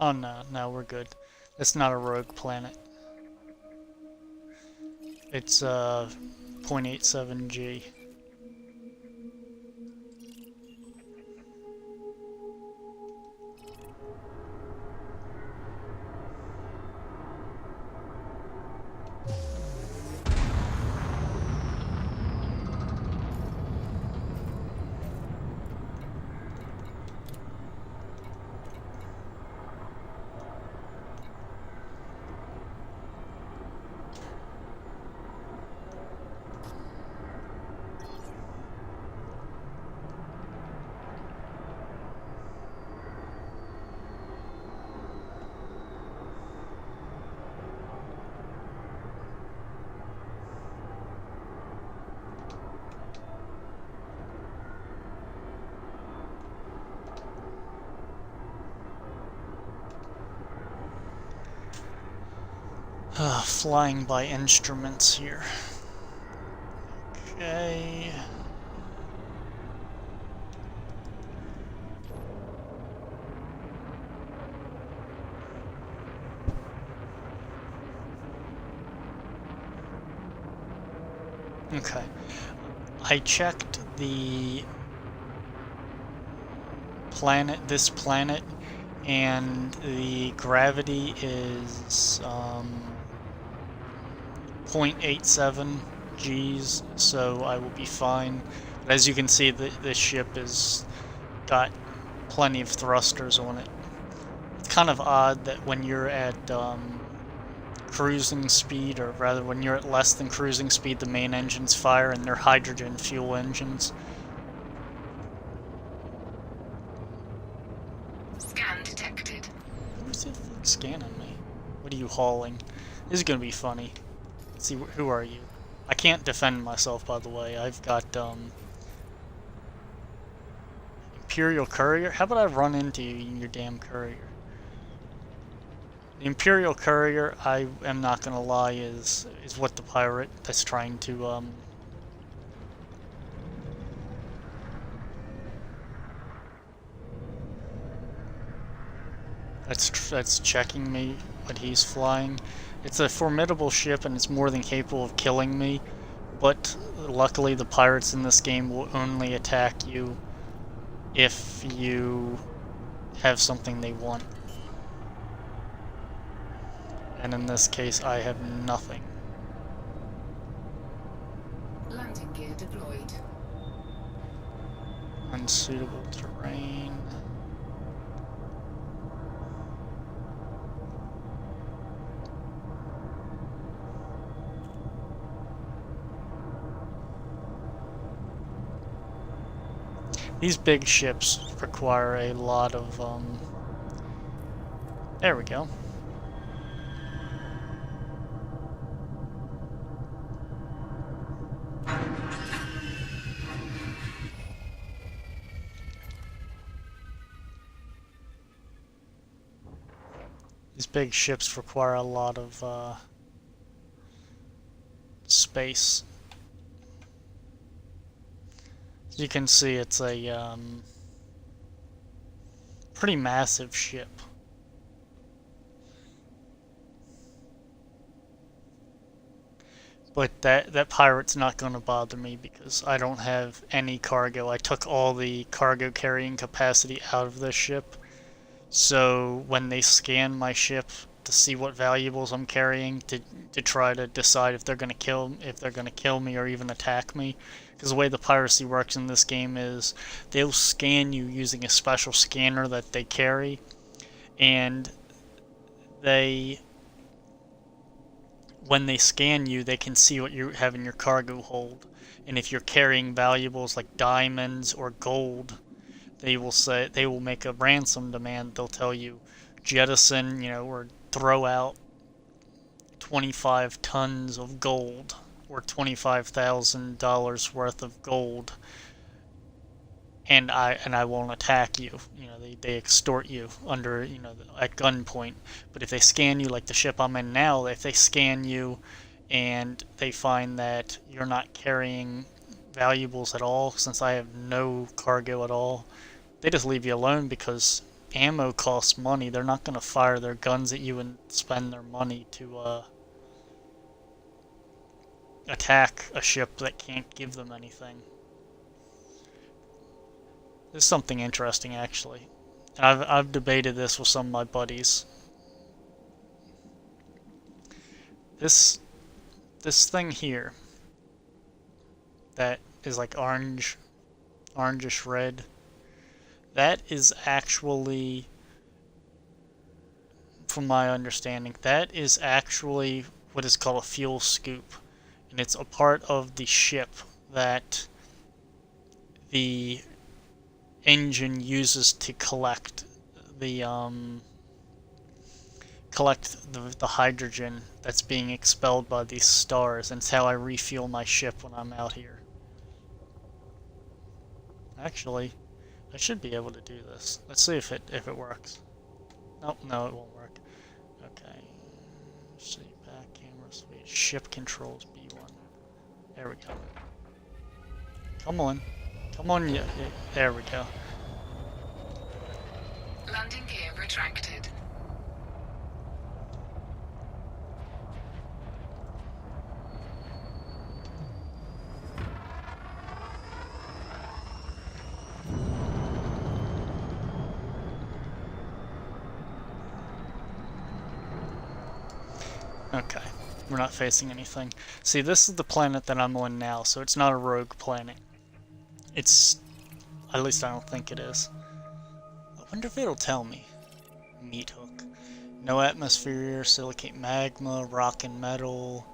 [SPEAKER 1] Oh no, we're good. It's not a rogue planet. It's 0.87 G. Flying by instruments here. Okay. Okay. I checked the planet, this planet, and the gravity is 0.87 Gs, so I will be fine. But as you can see, this ship has got plenty of thrusters on it. It's kind of odd that when you're at cruising speed, or rather when you're at less than cruising speed, the main engines fire, and they're hydrogen fuel engines.
[SPEAKER 3] Scan detected.
[SPEAKER 1] Who's it scanning me? What are you hauling? This is gonna be funny. Let's see, who are you? I can't defend myself, by the way. I've got Imperial Courier. How about I run into you in your damn courier? The Imperial Courier, I am not gonna lie, is what the pirate that's trying to that's checking me when he's flying. It's a formidable ship and it's more than capable of killing me, but luckily the pirates in this game will only attack you if you have something they want. And in this case, I have nothing.
[SPEAKER 3] Landing gear deployed.
[SPEAKER 1] Unsuitable terrain. These big ships require a lot of, there we go. These big ships require a lot of, space. As you can see, it's a, pretty massive ship. But that pirate's not going to bother me because I don't have any cargo. I took all the cargo carrying capacity out of this ship. So when they scan my ship to see what valuables I'm carrying, to try to decide if they're going to kill me or even attack me, because the way the piracy works in this game is they'll scan you using a special scanner that they carry, and when they scan you, they can see what you have in your cargo hold, and if you're carrying valuables like diamonds or gold, they will make a ransom demand. They'll tell you, jettison, or throw out 25 tons of gold or $25,000 worth of gold, and I won't attack you. They extort you under, at gunpoint. But if they scan you, like the ship I'm in now, if they scan you and they find that you're not carrying valuables at all, since I have no cargo at all, they just leave you alone because ammo costs money. They're not going to fire their guns at you and spend their money to attack a ship that can't give them anything. There's something interesting, actually. I've debated this with some of my buddies. This thing here that is like orangish red, that is actually, from my understanding, that is actually what is called a fuel scoop, and it's a part of the ship that the engine uses to collect the hydrogen that's being expelled by these stars, and it's how I refuel my ship when I'm out here. Actually, I should be able to do this. Let's see if it works. Nope, no, it won't work. Okay. See, back camera switch, ship controls B1. There we go. Come on. Come on, yeah, there we go.
[SPEAKER 3] Landing gear retracted.
[SPEAKER 1] Okay, we're not facing anything. See, this is the planet that I'm on now, so it's not a rogue planet. It's... At least I don't think it is. I wonder if it'll tell me. Meat hook. No atmosphere, silicate magma, rock and metal,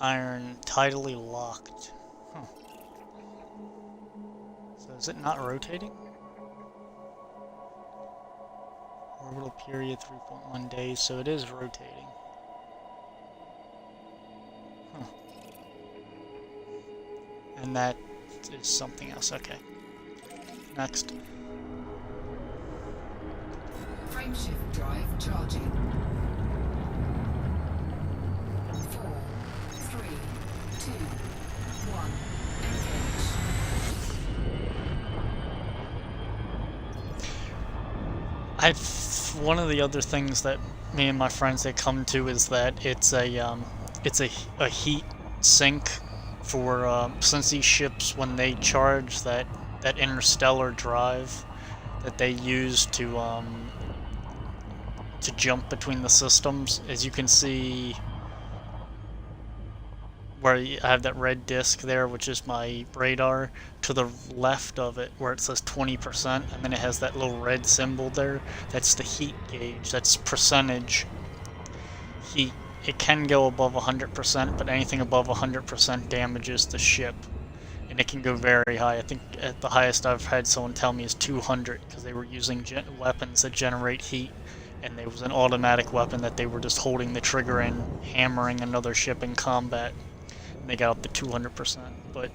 [SPEAKER 1] iron, tidally locked. Huh. So is it not rotating? Orbital period 3.1 days, so it is rotating. Huh. And that is something else, okay. Next.
[SPEAKER 3] Frameshift drive charging. 4, 3, 2, 1. Engage.
[SPEAKER 1] One of the other things that me and my friends had come to is that it's a heat sink for since these ships, when they charge that interstellar drive that they use to jump between the systems. As you can see, where I have that red disc there, which is my radar, to the left of it where it says 20%, and then it has that little red symbol there, that's the heat gauge, that's percentage heat. It can go above 100%, but anything above 100% damages the ship. And it can go very high. I think at the highest I've had someone tell me is 200, because they were using weapons that generate heat, and there was an automatic weapon that they were just holding the trigger and hammering another ship in combat. They got up to 200%, but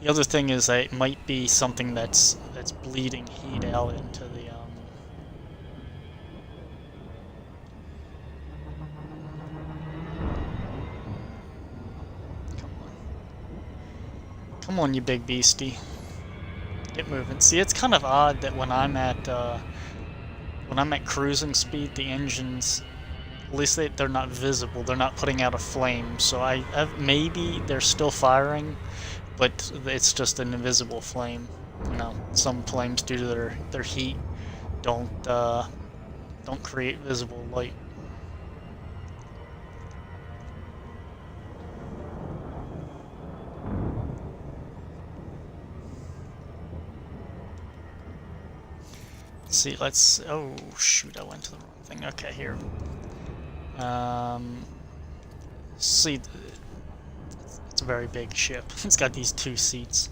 [SPEAKER 1] the other thing is that it might be something that's bleeding heat out into the come on, you big beastie, get moving. See, it's kind of odd that when I'm at cruising speed, the engines, at least they're not visible, they're not putting out a flame, so maybe they're still firing, but it's just an invisible flame. You know, some flames, due to their heat, don't create visible light. See, oh shoot, I went to the wrong thing. Okay, here. See, it's a very big ship. It's got these 2 seats.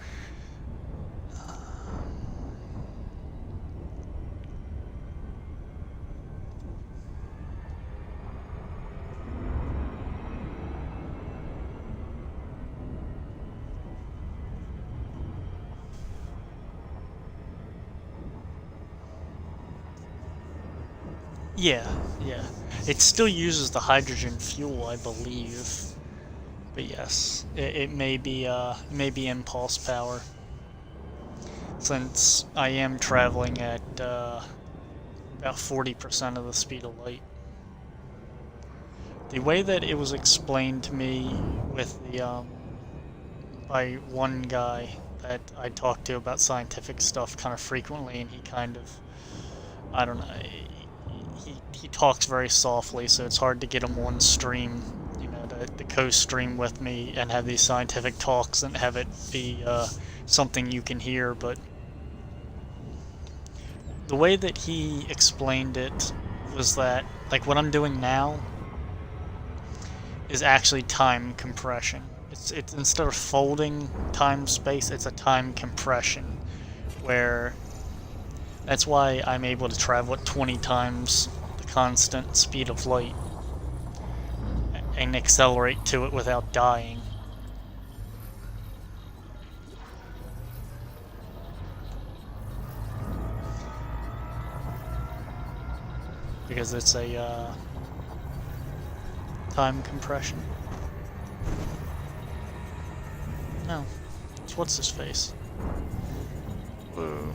[SPEAKER 1] Yeah. It still uses the hydrogen fuel, I believe. But yes, it may be impulse power. Since I am traveling at about 40% of the speed of light. The way that it was explained to me with the by one guy that I talk to about scientific stuff kind of frequently, and he kind of, I don't know, he talks very softly, so it's hard to get him on stream, you know, to co-stream with me and have these scientific talks and have it be something you can hear. But the way that he explained it was that, like, what I'm doing now is actually time compression. It's instead of folding time-space, it's a time compression, where that's why I'm able to travel at 20 times the constant speed of light and accelerate to it without dying. Because it's a time compression. No, it's what's his face. Whoa.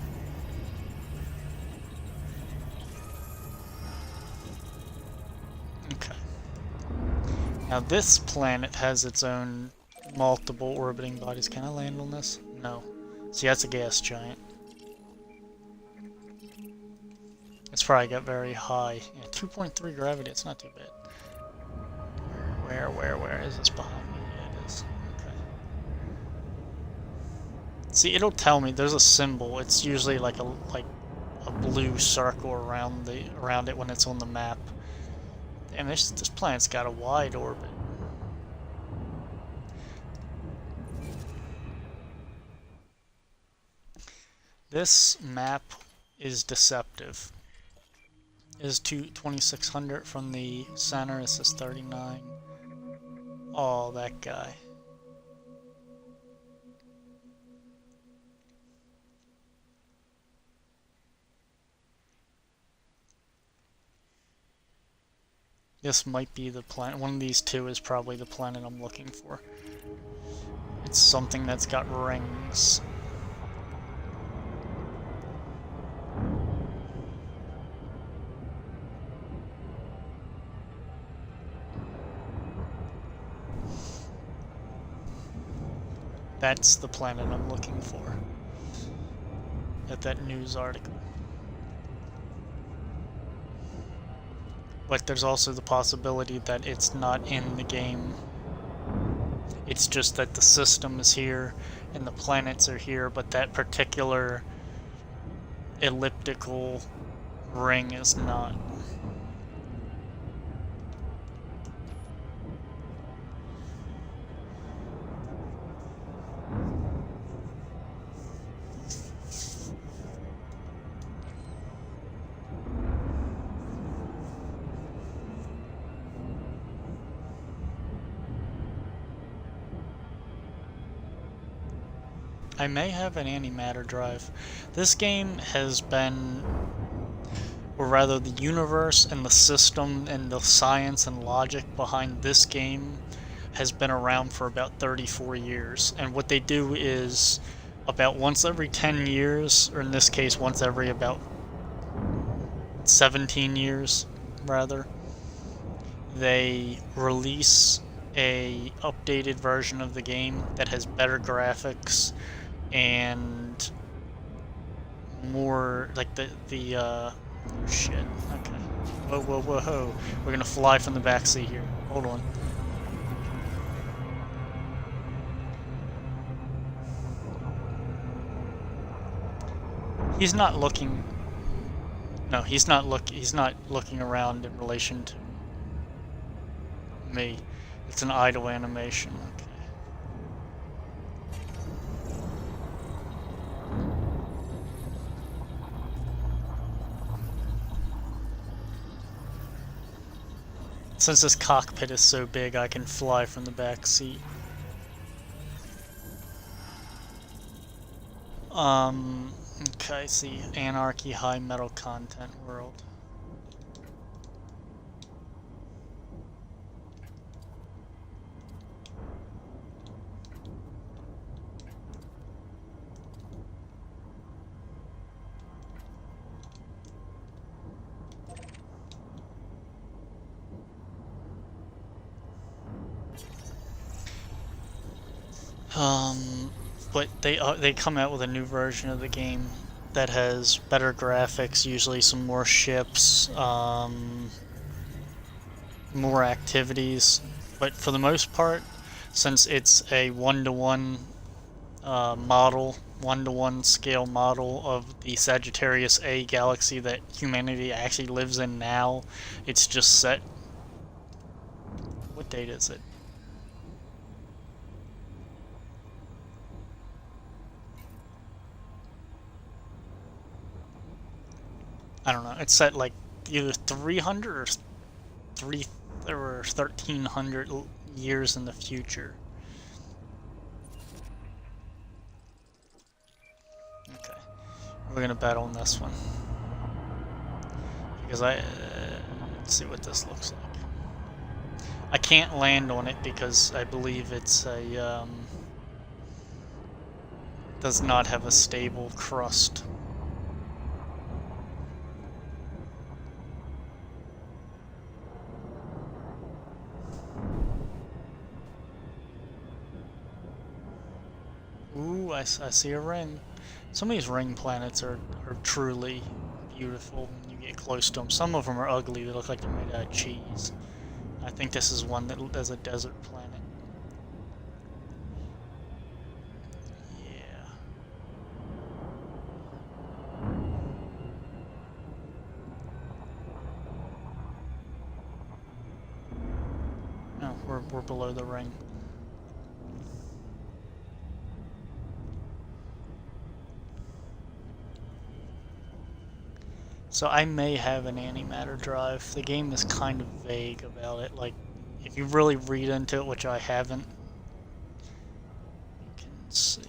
[SPEAKER 1] Okay. Now this planet has its own multiple orbiting bodies. Can I land on this? No. See, that's a gas giant. It's probably got very high. Yeah, 2.3 gravity, it's not too bad. Where is this behind me? Yeah, it is. Okay. See, it'll tell me there's a symbol. It's usually like a blue circle around it when it's on the map. Damn, this planet's got a wide orbit. This map is deceptive. It is 2600 from the center. It says 39. Oh, that guy. This might be the planet. One of these two is probably the planet I'm looking for. It's something that's got rings. That's the planet I'm looking for. At that news article. But there's also the possibility that it's not in the game. It's just that the system is here and the planets are here, but that particular elliptical ring is not. I may have an antimatter drive. This game has been, or rather the universe and the system and the science and logic behind this game has been around for about 34 years. And what they do is about once every 10 years, or in this case once every about 17 years, rather, they release a updated version of the game that has better graphics and more like oh shit. Okay. Whoa. We're gonna fly from the back seat here. Hold on. He's not looking. No, he's not looking around in relation to me. It's an idle animation. Okay. Since this cockpit is so big, I can fly from the back seat. Okay, see, Anarchy High Metal Content World. But they come out with a new version of the game that has better graphics, usually some more ships, more activities. But for the most part, since it's a one-to-one model, one-to-one scale model of the Sagittarius A galaxy that humanity actually lives in now, it's just set. What date is it? I don't know. It's set like either 300 or 1300 years in the future. Okay, we're gonna battle on this one because let's see what this looks like. I can't land on it because I believe it's a does not have a stable crust. Ooh, I see a ring. Some of these ring planets are truly beautiful when you get close to them. Some of them are ugly. They look like they're made out of cheese. I think this is one that is a desert planet. Yeah. we're below the ring. So I may have an antimatter drive. The game is kind of vague about it. Like, if you really read into it, which I haven't, you can see.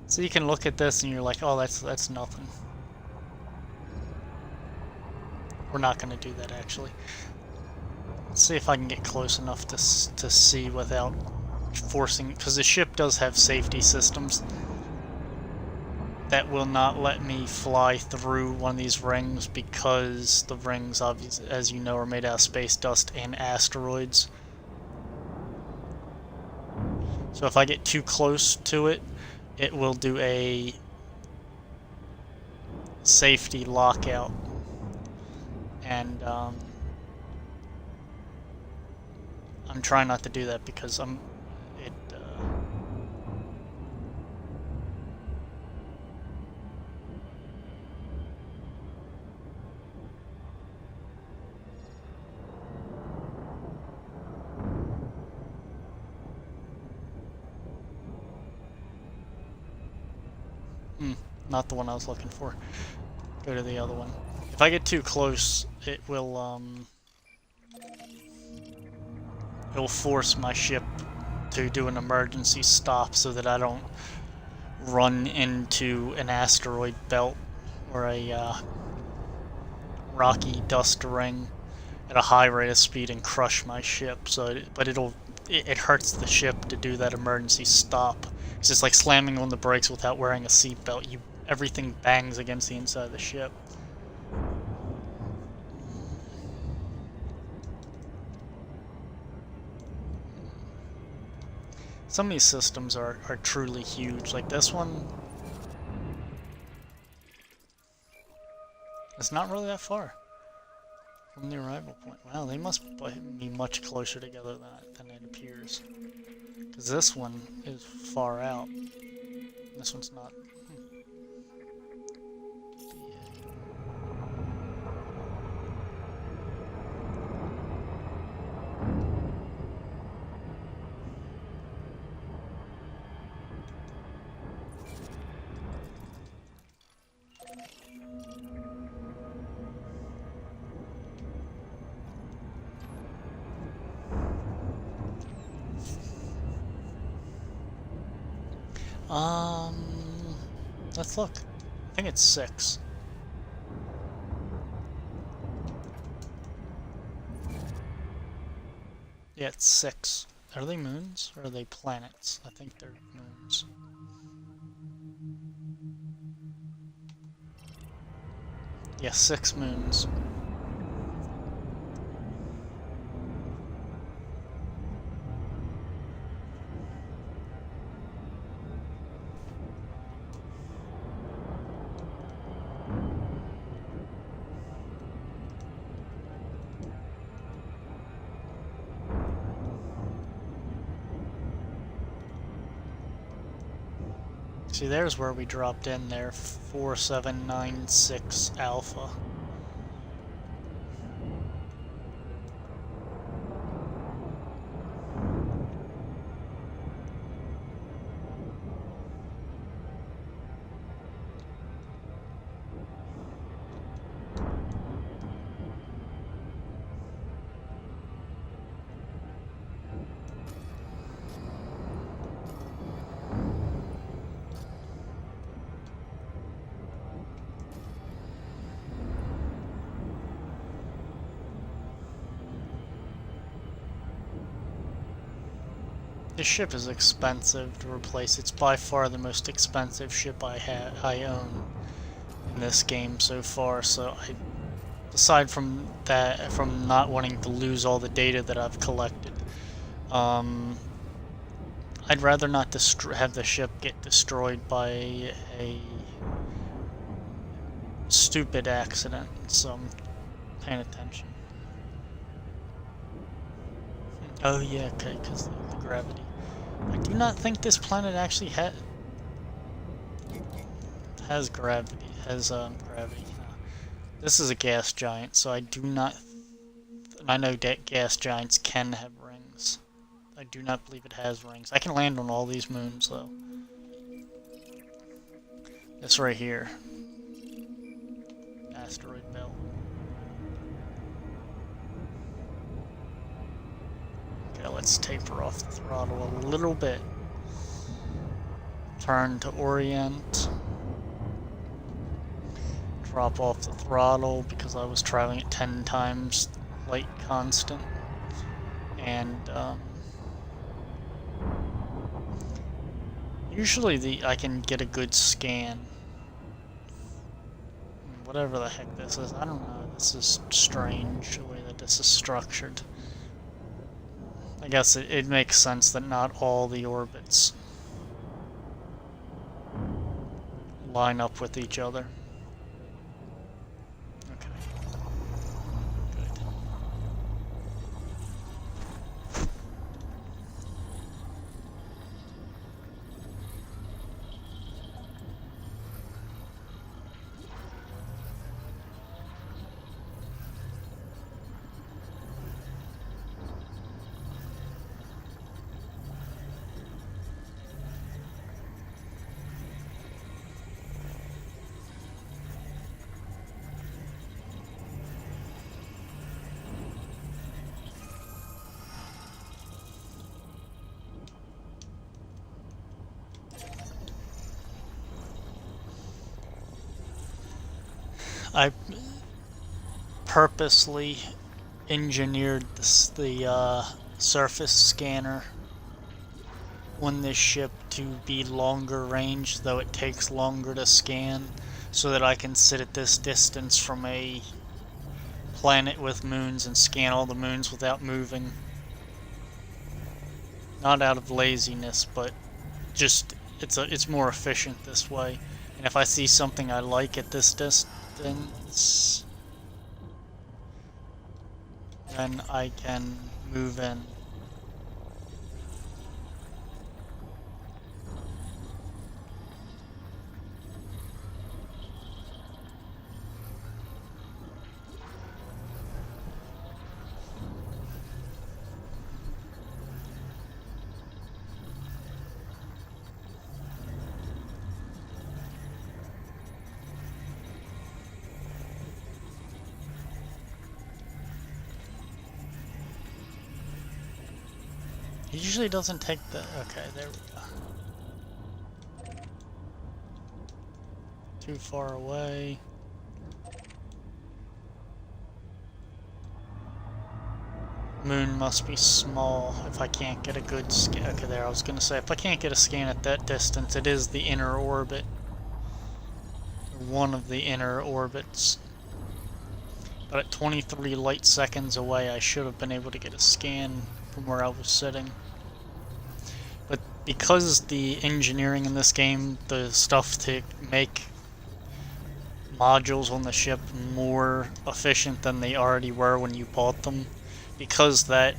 [SPEAKER 1] So you can look at this and you're like, oh, that's nothing. We're not going to do that, actually. Let's see if I can get close enough to see without forcing, because the ship does have safety systems that will not let me fly through one of these rings, because the rings, obviously, as you know, are made out of space dust and asteroids. So if I get too close to it, it will do a safety lockout, and I'm trying not to do that because not the one I was looking for. Go to the other one. If I get too close, it will force my ship to do an emergency stop so that I don't run into an asteroid belt or a rocky dust ring at a high rate of speed and crush my ship. So, but it hurts the ship to do that emergency stop. It's just like slamming on the brakes without wearing a seatbelt. Everything bangs against the inside of the ship. Some of these systems are truly huge. Like this one, it's not really that far from the arrival point. Wow, they must be much closer together than it appears. Because this one is far out. This one's not. Let's look. I think it's 6. Yeah, it's 6. Are they moons or are they planets? I think they're moons. Yeah, 6 moons. See, there's where we dropped in there, 4796 Alpha. This ship is expensive to replace. It's by far the most expensive ship I own in this game so far. So aside from that, from not wanting to lose all the data that I've collected, I'd rather not have the ship get destroyed by a stupid accident. So I'm paying attention. Oh yeah, okay, because the gravity. I do not think this planet actually had... has gravity. Has gravity. This is a gas giant, so I do not. I know that gas giants can have rings. I do not believe it has rings. I can land on all these moons though. This right here. Asteroid belt. Okay, let's taper off the throttle a little bit. Turn to orient. Drop off the throttle because I was traveling at 10 times light constant. And usually I can get a good scan. Whatever the heck this is, I don't know. This is strange the way that this is structured. I guess it makes sense that not all the orbits line up with each other. Okay. Good. I purposely engineered the surface scanner on this ship to be longer range, though it takes longer to scan, so that I can sit at this distance from a planet with moons and scan all the moons without moving. Not out of laziness, but just it's more efficient this way. And if I see something I like at this distance, then I can move in. It usually doesn't take the... Okay, there we go. Too far away. Moon must be small if I can't get a good scan. Okay, there, I was gonna say, if I can't get a scan at that distance, it is the inner orbit. One of the inner orbits. But at 23 light seconds away, I should have been able to get a scan from where I was sitting. But because the engineering in this game, the stuff to make modules on the ship more efficient than they already were when you bought them, because that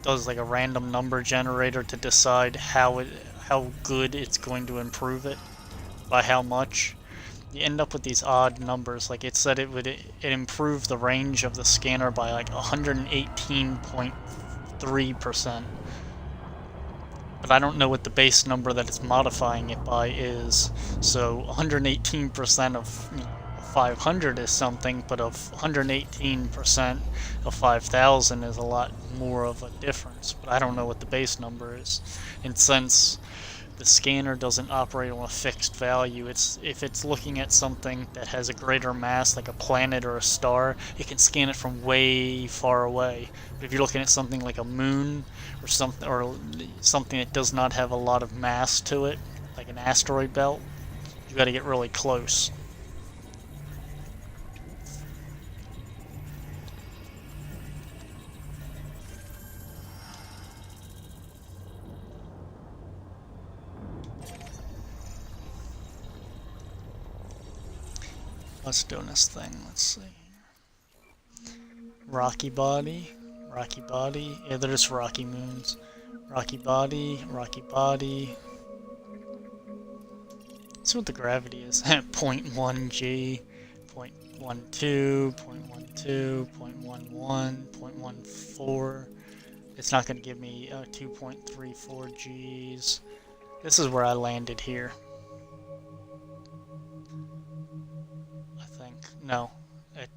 [SPEAKER 1] does like a random number generator to decide how good it's going to improve it, by how much, you end up with these odd numbers. Like it said it improved the range of the scanner by like 118.3%. But I don't know what the base number that it's modifying it by is. So 118% of 500 is something, but of 118% of 5,000 is a lot more of a difference. But I don't know what the base number is. And since the scanner doesn't operate on a fixed value, if it's looking at something that has a greater mass, like a planet or a star, it can scan it from way far away. But if you're looking at something like a moon or something that does not have a lot of mass to it, like an asteroid belt, you got to get really close. Let's do this thing. Let's see. Rocky body. Rocky body. Yeah, they're just rocky moons. Rocky body. Rocky body. It's see what the gravity is. 0.1 G, 0.12, 0.12, 0.11, 0.14. It's not going to give me 2.34 Gs. This is where I landed here. I think. No,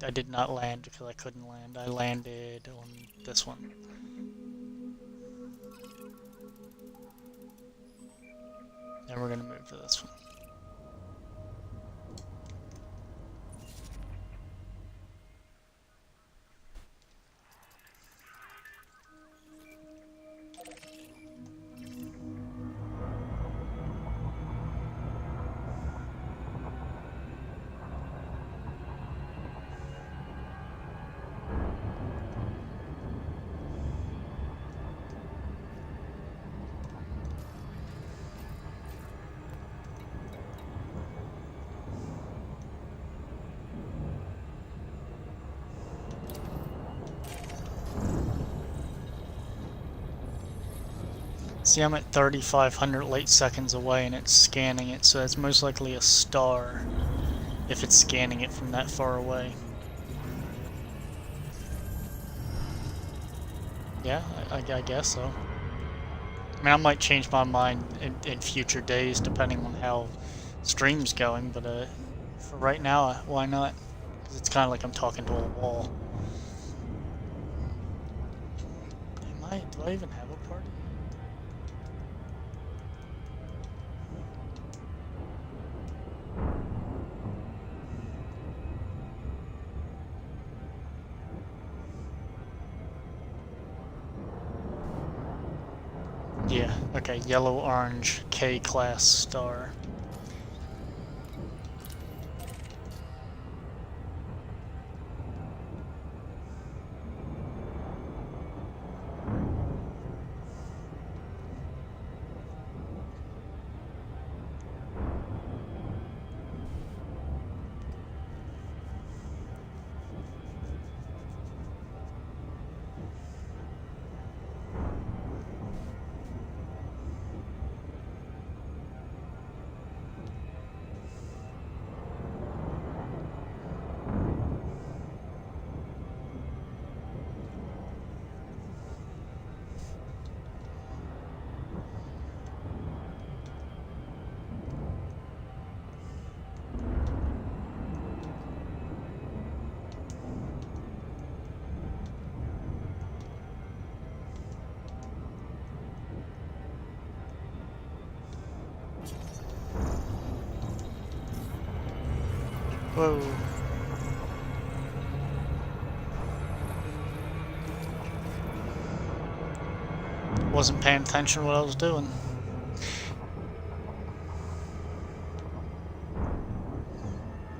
[SPEAKER 1] I did not land because I couldn't land. I landed on this one. And we're going to move to this one. See, I'm at 3,500 light seconds away and it's scanning it, so it's most likely a star if it's scanning it from that far away. Yeah, I guess so. I mean, I might change my mind in future days depending on how stream's going, but for right now, why not? Because it's kind of like I'm talking to a wall. Do I even have a party? Yeah, okay, yellow, orange, K-class star. Whoa. Wasn't paying attention to what I was doing.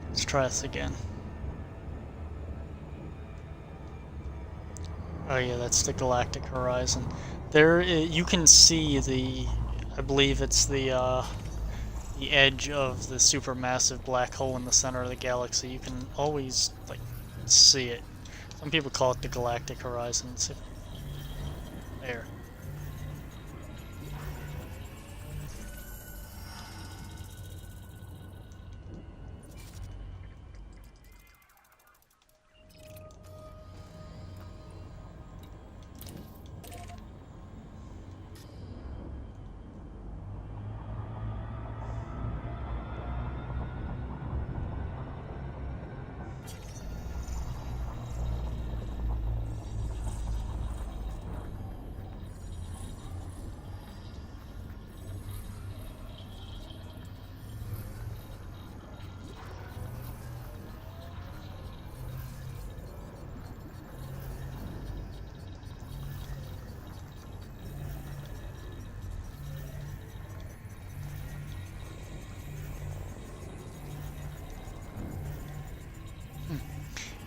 [SPEAKER 1] Let's try this again. Oh yeah, that's the galactic horizon. There, you can see the, I believe it's the edge of the supermassive black hole in the center of the galaxy. You can always, like, see it. Some people call it the galactic horizon. There.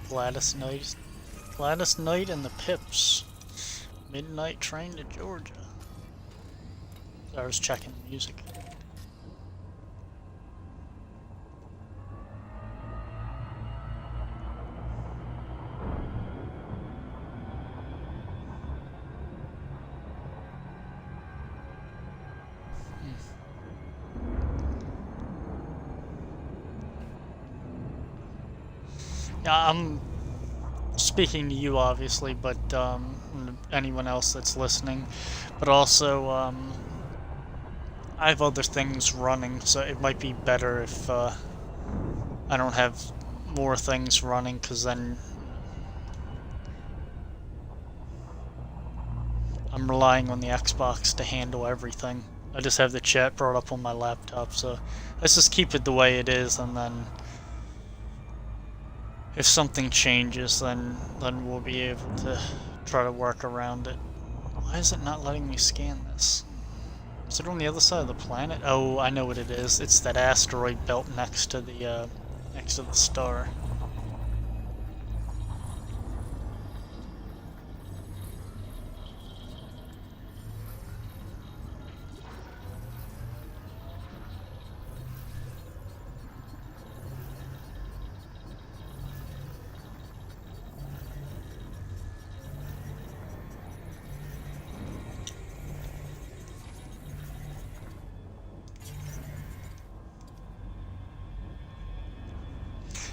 [SPEAKER 1] Gladys Knight and the Pips. Midnight train to Georgia. I was checking the music. Yeah, I'm speaking to you, obviously, but anyone else that's listening. But also, I have other things running, so it might be better if I don't have more things running, because then I'm relying on the Xbox to handle everything. I just have the chat brought up on my laptop, so let's just keep it the way it is, and then if something changes, then we'll be able to try to work around it. Why is it not letting me scan this? Is it on the other side of the planet? Oh, I know what it is. It's that asteroid belt next to the star.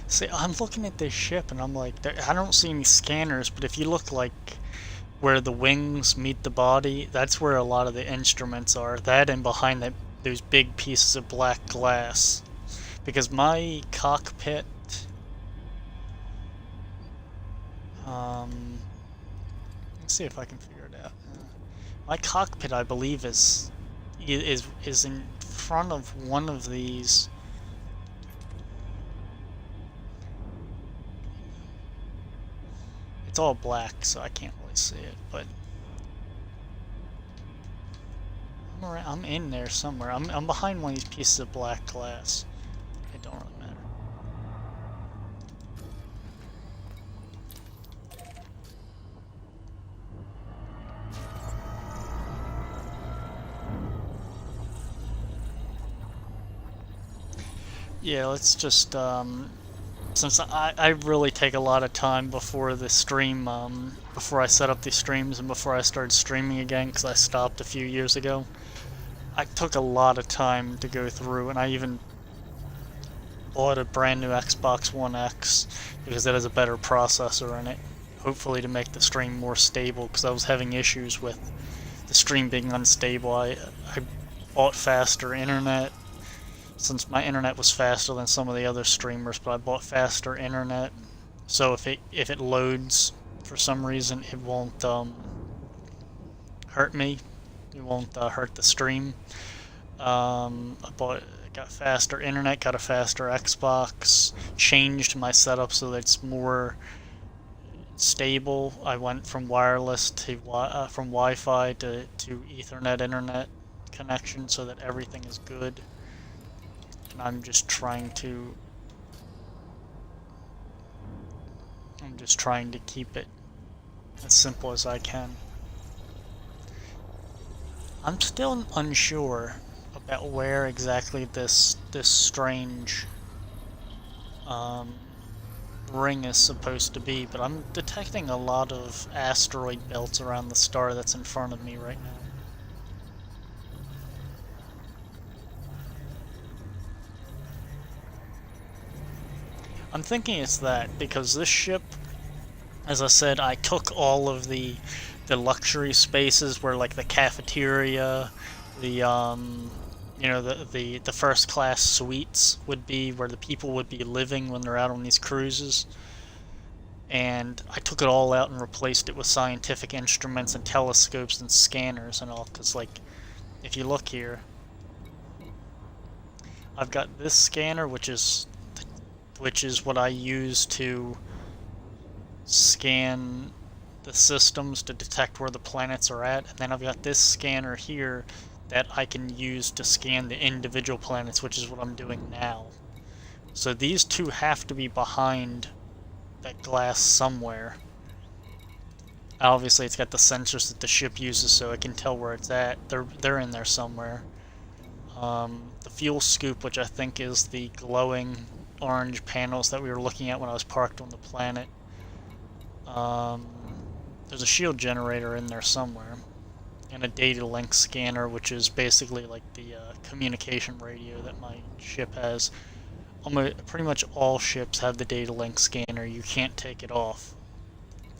[SPEAKER 1] See, I'm looking at this ship and I'm like, I don't see any scanners, but if you look like where the wings meet the body, that's where a lot of the instruments are. That and behind that, those big pieces of black glass. Because my cockpit, let's see if I can figure it out. My cockpit, I believe, is in front of one of these. It's all black, so I can't really see it, but I'm in there somewhere. I'm behind one of these pieces of black glass. It don't really matter. Yeah, let's just since I really take a lot of time before the stream, before I set up these streams and before I started streaming again, because I stopped a few years ago. I took a lot of time to go through, and I even bought a brand new Xbox One X because it has a better processor in it, hopefully to make the stream more stable, because I was having issues with the stream being unstable. I bought faster internet, since my internet was faster than some of the other streamers, but I bought faster internet, so if it loads for some reason, it won't hurt me. It won't hurt the stream. Got faster internet, got a faster Xbox, changed my setup so that it's more stable. I went from wireless to from Wi-Fi to Ethernet internet connection so that everything is good. And I'm just trying to keep it as simple as I can. I'm still unsure about where exactly this strange ring is supposed to be, but I'm detecting a lot of asteroid belts around the star that's in front of me right now. I'm thinking it's that, because this ship, as I said, I took all of the luxury spaces where, like, the cafeteria, the the first class suites would be, where the people would be living when they're out on these cruises. And I took it all out and replaced it with scientific instruments and telescopes and scanners and all, because, like, if you look here, I've got this scanner, which is what I use to scan the systems to detect where the planets are at, and then I've got this scanner here that I can use to scan the individual planets, which is what I'm doing now. So these two have to be behind that glass somewhere. Obviously it's got the sensors that the ship uses, so it can tell where it's at. They're in there somewhere. The fuel scoop, which I think is the glowing orange panels that we were looking at when I was parked on the planet. There's a shield generator in there somewhere, and a data link scanner, which is basically like the communication radio that my ship has. pretty much all ships have the data link scanner. You can't take it off,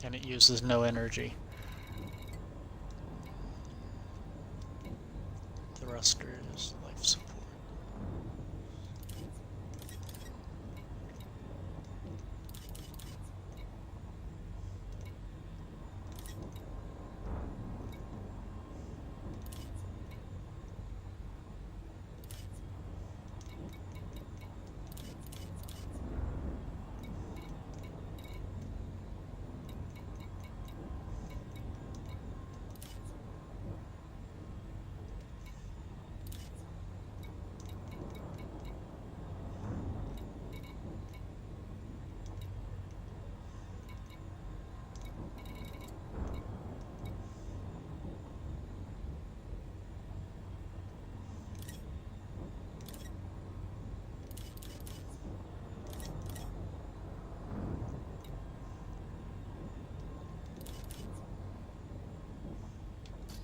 [SPEAKER 1] and it uses no energy. Thrusters, life support.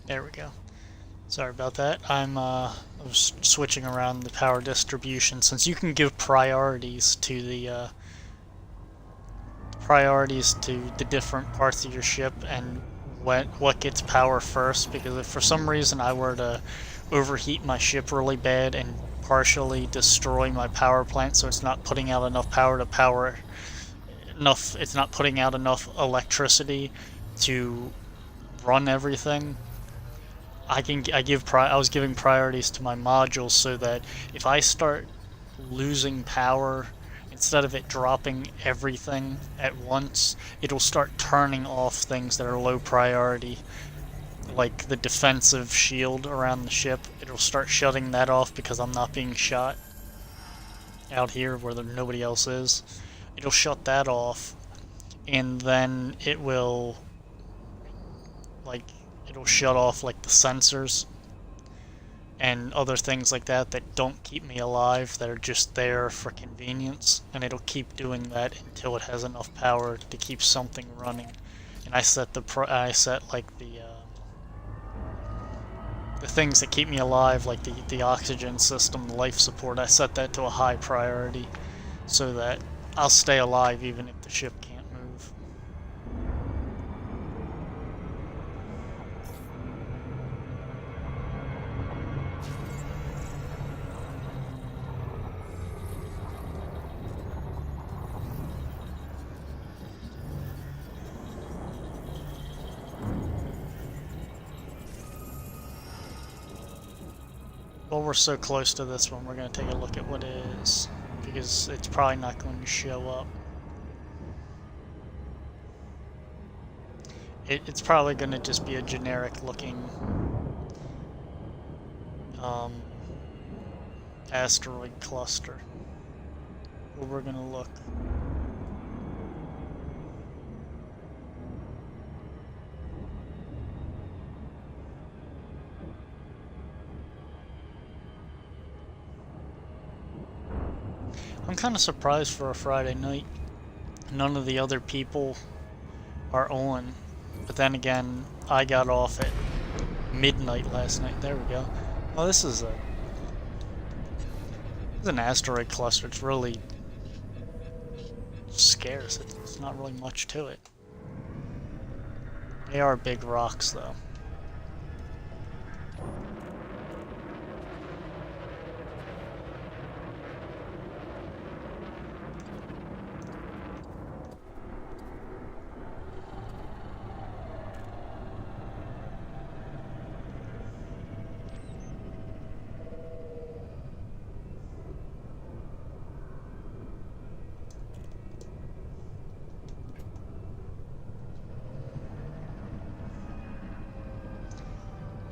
[SPEAKER 1] There we go. Sorry about that. I was switching around the power distribution since you can give priorities to the different parts of your ship and what gets power first. Because if for some reason I were to overheat my ship really bad and partially destroy my power plant, so it's not putting out enough power to power enough, it's not putting out enough electricity to run everything. I was giving priorities to my modules so that if I start losing power, instead of it dropping everything at once, it'll start turning off things that are low priority, like the defensive shield around the ship. It'll start shutting that off because I'm not being shot out here where nobody else is. It'll shut that off, and then it will, like, it'll shut off like the sensors and other things like that that don't keep me alive, that are just there for convenience, and it'll keep doing that until it has enough power to keep something running. And I set like the things that keep me alive, like the oxygen system, the life support. I set that to a high priority so that I'll stay alive even if the ship can't move. Well, we're so close to this one, we're going to take a look at what it is, because it's probably not going to show up. It's probably going to just be a generic looking asteroid cluster. But we're going to look. I'm kind of surprised for a Friday night. None of the other people are on. But then again, I got off at midnight last night. There we go. Well, this is an asteroid cluster. It's really scarce. It's not really much to it. They are big rocks, though.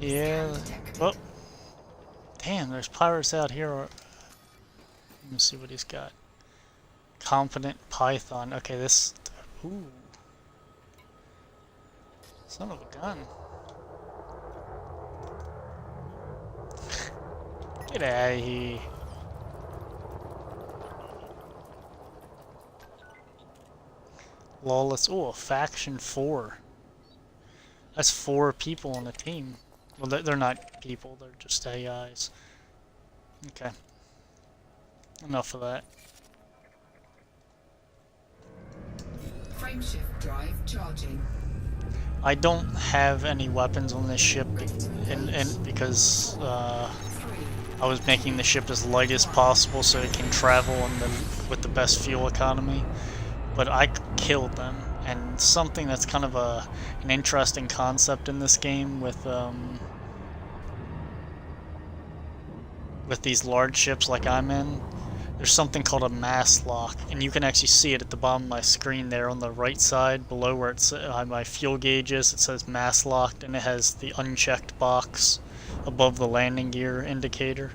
[SPEAKER 1] Yeah. Oh. Damn, there's pirates out here. Let me see what he's got. Competent Python. Okay, this... Ooh. Son of a gun. Get out of here. Lawless. Oh, faction 4. That's 4 people on the team. Well, they're not people, they're just AIs. Okay. Enough of that.
[SPEAKER 3] Frameshift drive charging.
[SPEAKER 1] I don't have any weapons on this ship, and because
[SPEAKER 3] 3,
[SPEAKER 1] I was making the ship as light as possible so it can travel with the best fuel economy. But I killed them, and something that's kind of an interesting concept in this game with these large ships like I'm in. There's something called a mass lock, and you can actually see it at the bottom of my screen there on the right side below where it's my fuel gauges. It says mass locked, and it has the unchecked box above the landing gear indicator.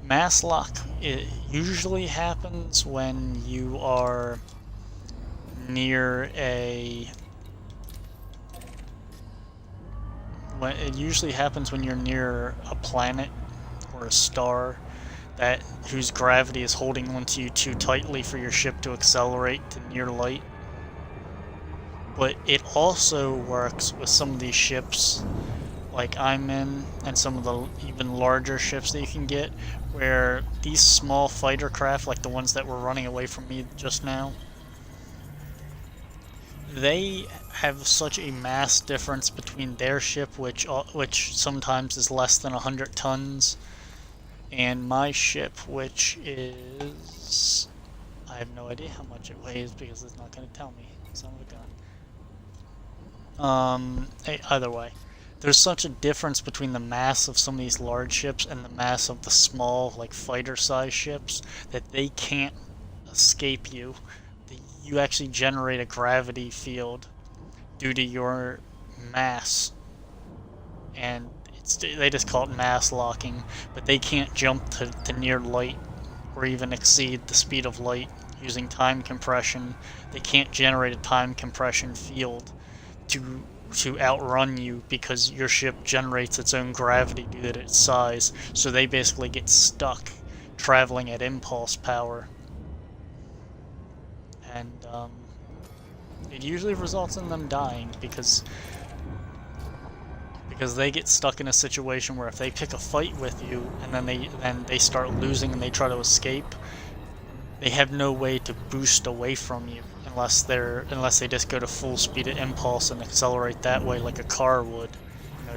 [SPEAKER 1] Mass lock, it usually happens when you are near it usually happens when you're near a planet or a star whose gravity is holding onto you too tightly for your ship to accelerate to near light. But it also works with some of these ships like I'm in, and some of the even larger ships that you can get, where these small fighter craft, like the ones that were running away from me just now, they have such a mass difference between their ship, which sometimes is less than 100 tons, and my ship, which is... I have no idea how much it weighs because it's not going to tell me. Son of a gun. Either way, there's such a difference between the mass of some of these large ships and the mass of the small, like fighter-sized ships, that they can't escape you. You actually generate a gravity field due to your mass, and they just call it mass locking, but they can't jump to near light or even exceed the speed of light using time compression. They can't generate a time compression field to outrun you because your ship generates its own gravity due to its size, so they basically get stuck traveling at impulse power. And it usually results in them dying because they get stuck in a situation where if they pick a fight with you and then they start losing and they try to escape, they have no way to boost away from you unless they just go to full speed at impulse and accelerate that way like a car would,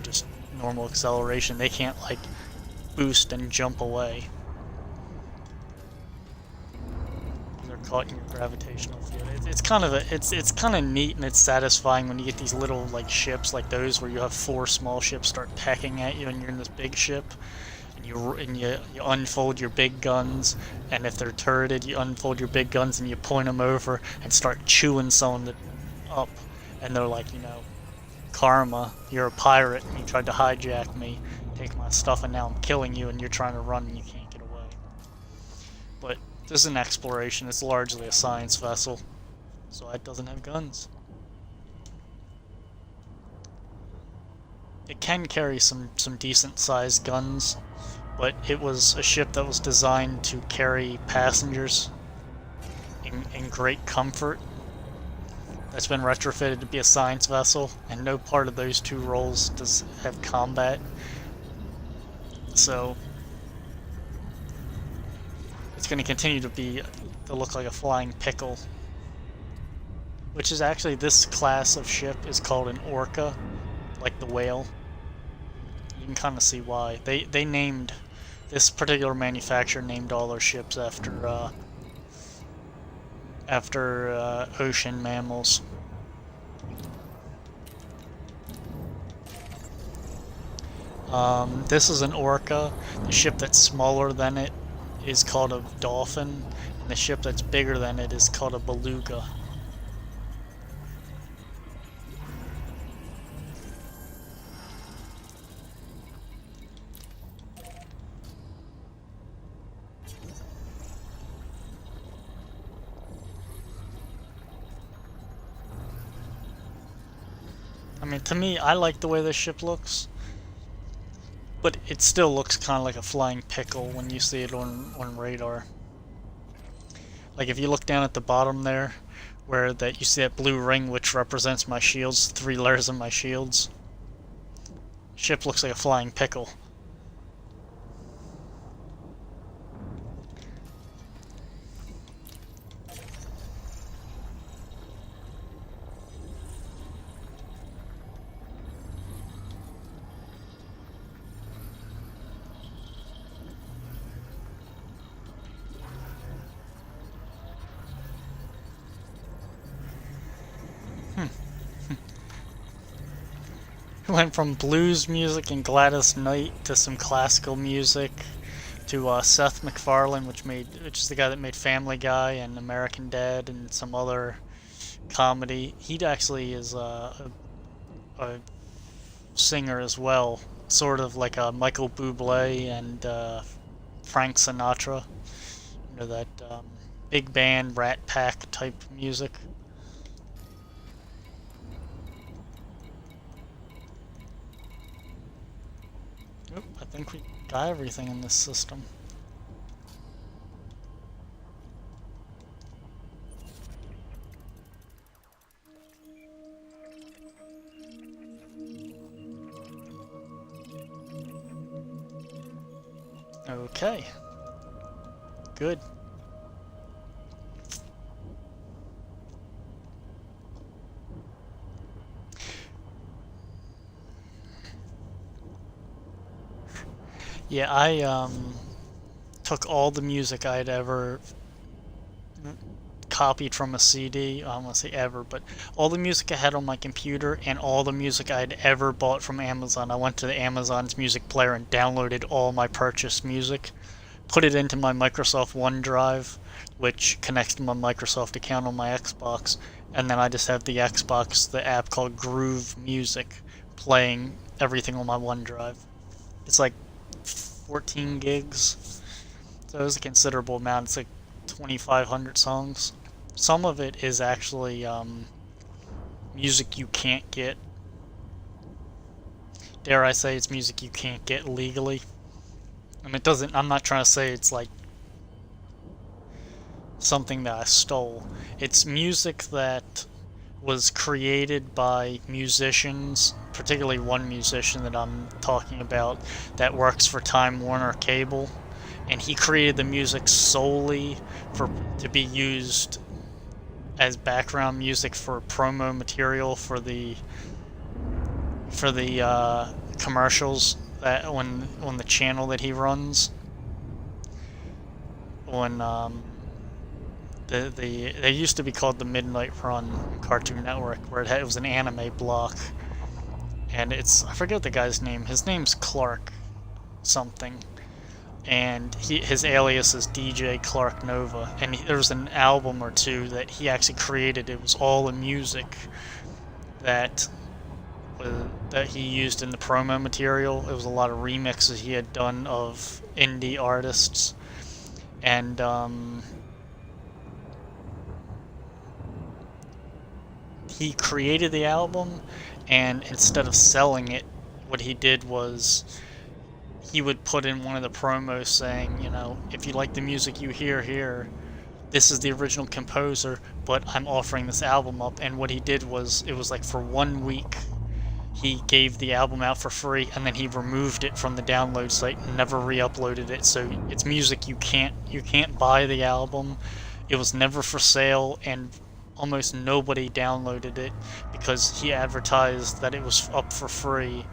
[SPEAKER 1] just normal acceleration. They can't like boost and jump away. They're caught in your gravitational field. It's kind of neat and it's satisfying when you get these little like ships like those where you have 4 small ships start pecking at you and you're in this big ship, and you unfold your big guns, and if they're turreted, you unfold your big guns and you point them over and start chewing someone up, and they're like, Karma, you're a pirate and you tried to hijack me, take my stuff, and now I'm killing you and you're trying to run and you can't get away. But this is an exploration, it's largely a science vessel, so it doesn't have guns. It can carry some decent sized guns, but it was a ship that was designed to carry passengers in great comfort. That's been retrofitted to be a science vessel, and no part of those 2 roles does have combat. So it's going to continue to look like a flying pickle. Which is actually, this class of ship is called an orca, like the whale. You can kind of see why. They named, this particular manufacturer named all their ships after ocean mammals. This is an orca. The ship that's smaller than it is called a dolphin, and the ship that's bigger than it is called a beluga. I mean, to me, I like the way this ship looks, but it still looks kind of like a flying pickle when you see it on radar. Like if you look down at the bottom there, where you see that blue ring which represents my shields, 3 layers of my shields. Ship looks like a flying pickle. Went from blues music and Gladys Knight to some classical music to Seth MacFarlane, which is the guy that made Family Guy and American Dad and some other comedy. He actually is a singer as well, sort of like a Michael Bublé and Frank Sinatra. You know that big band Rat Pack type music. Oop, I think we got everything in this system. Okay. Good. Yeah, I took all the music I'd ever copied from a CD. I don't want to say ever, but all the music I had on my computer and all the music I'd ever bought from Amazon. I went to the Amazon's music player and downloaded all my purchased music, put it into my Microsoft OneDrive, which connects to my Microsoft account on my Xbox, and then I just have the Xbox, the app called Groove Music, playing everything on my OneDrive. It's like 14 gigs, so it was a considerable amount. It's like 2,500 songs. Some of it is actually music you can't get. Dare I say it's music you can't get legally. And it doesn't, I'm not trying to say it's like something that I stole. It's music that was created by musicians, particularly one musician that I'm talking about that works for Time Warner Cable, and he created the music solely to be used as background music for promo material for the commercials that on the channel that he runs. When they used to be called the Midnight Run Cartoon Network, where it was an anime block, and I forget the guy's name. His name's Clark something, and his alias is DJ Clark Nova. And there was an album or two that he actually created. It was all the music that he used in the promo material. It was a lot of remixes he had done of indie artists, and he created the album, and instead of selling it, what he did was he would put in one of the promos saying, you know, if you like the music you hear here, this is the original composer, but I'm offering this album up. And what he did was, it was like for 1 week, he gave the album out for free, and then he removed it from the download site and never re-uploaded it. So it's music you can't buy the album. It was never for sale, and almost nobody downloaded it because he advertised that it was up for free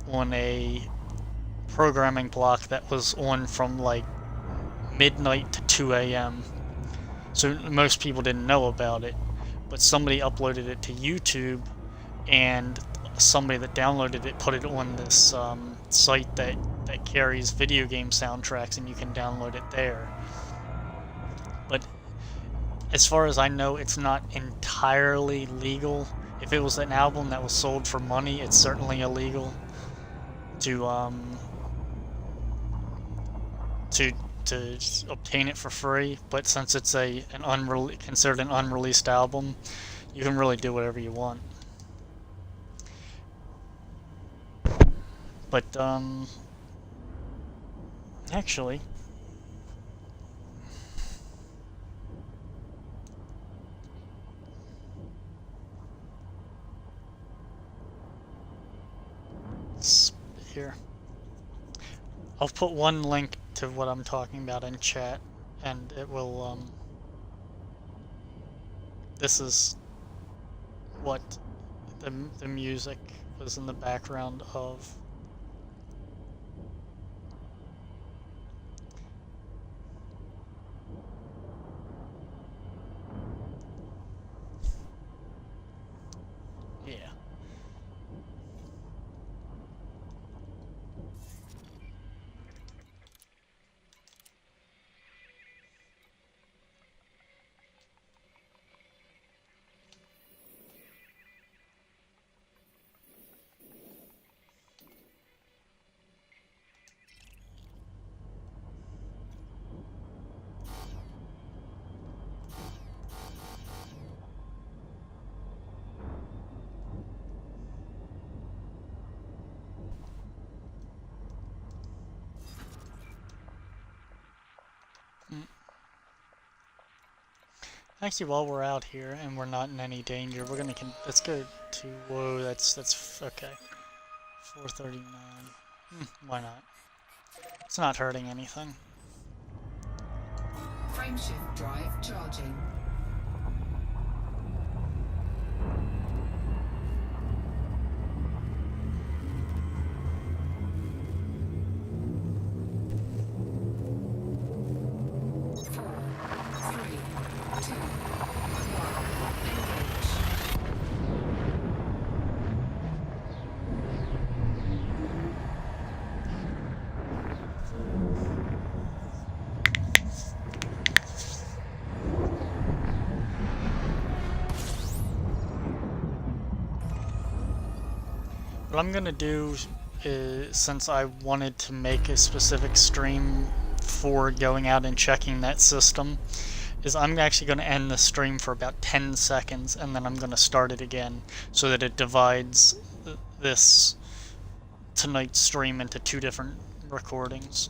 [SPEAKER 1] on a programming block that was on from like midnight to 2 a.m. So most people didn't know about it, but somebody uploaded it to YouTube, and somebody that downloaded it put it on this site that carries video game soundtracks, and you can download it there. But as far as I know, it's not entirely legal. If it was an album that was sold for money, it's certainly illegal to obtain it for free. But since it's considered an unreleased album, you can really do whatever you want. But actually, here, I'll put one link to what I'm talking about in chat, and it will this is what the music was in the background of. Actually, while we're out here and we're not in any danger, we're gonna let's go to, whoa, that's okay. 439. Why not? It's not hurting anything.
[SPEAKER 3] Frameshift drive charging.
[SPEAKER 1] What I'm gonna do is, since I wanted to make a specific stream for going out and checking that system, is I'm actually going to end the stream for about 10 seconds and then I'm going to start it again so that it divides this tonight's stream into 2 different recordings.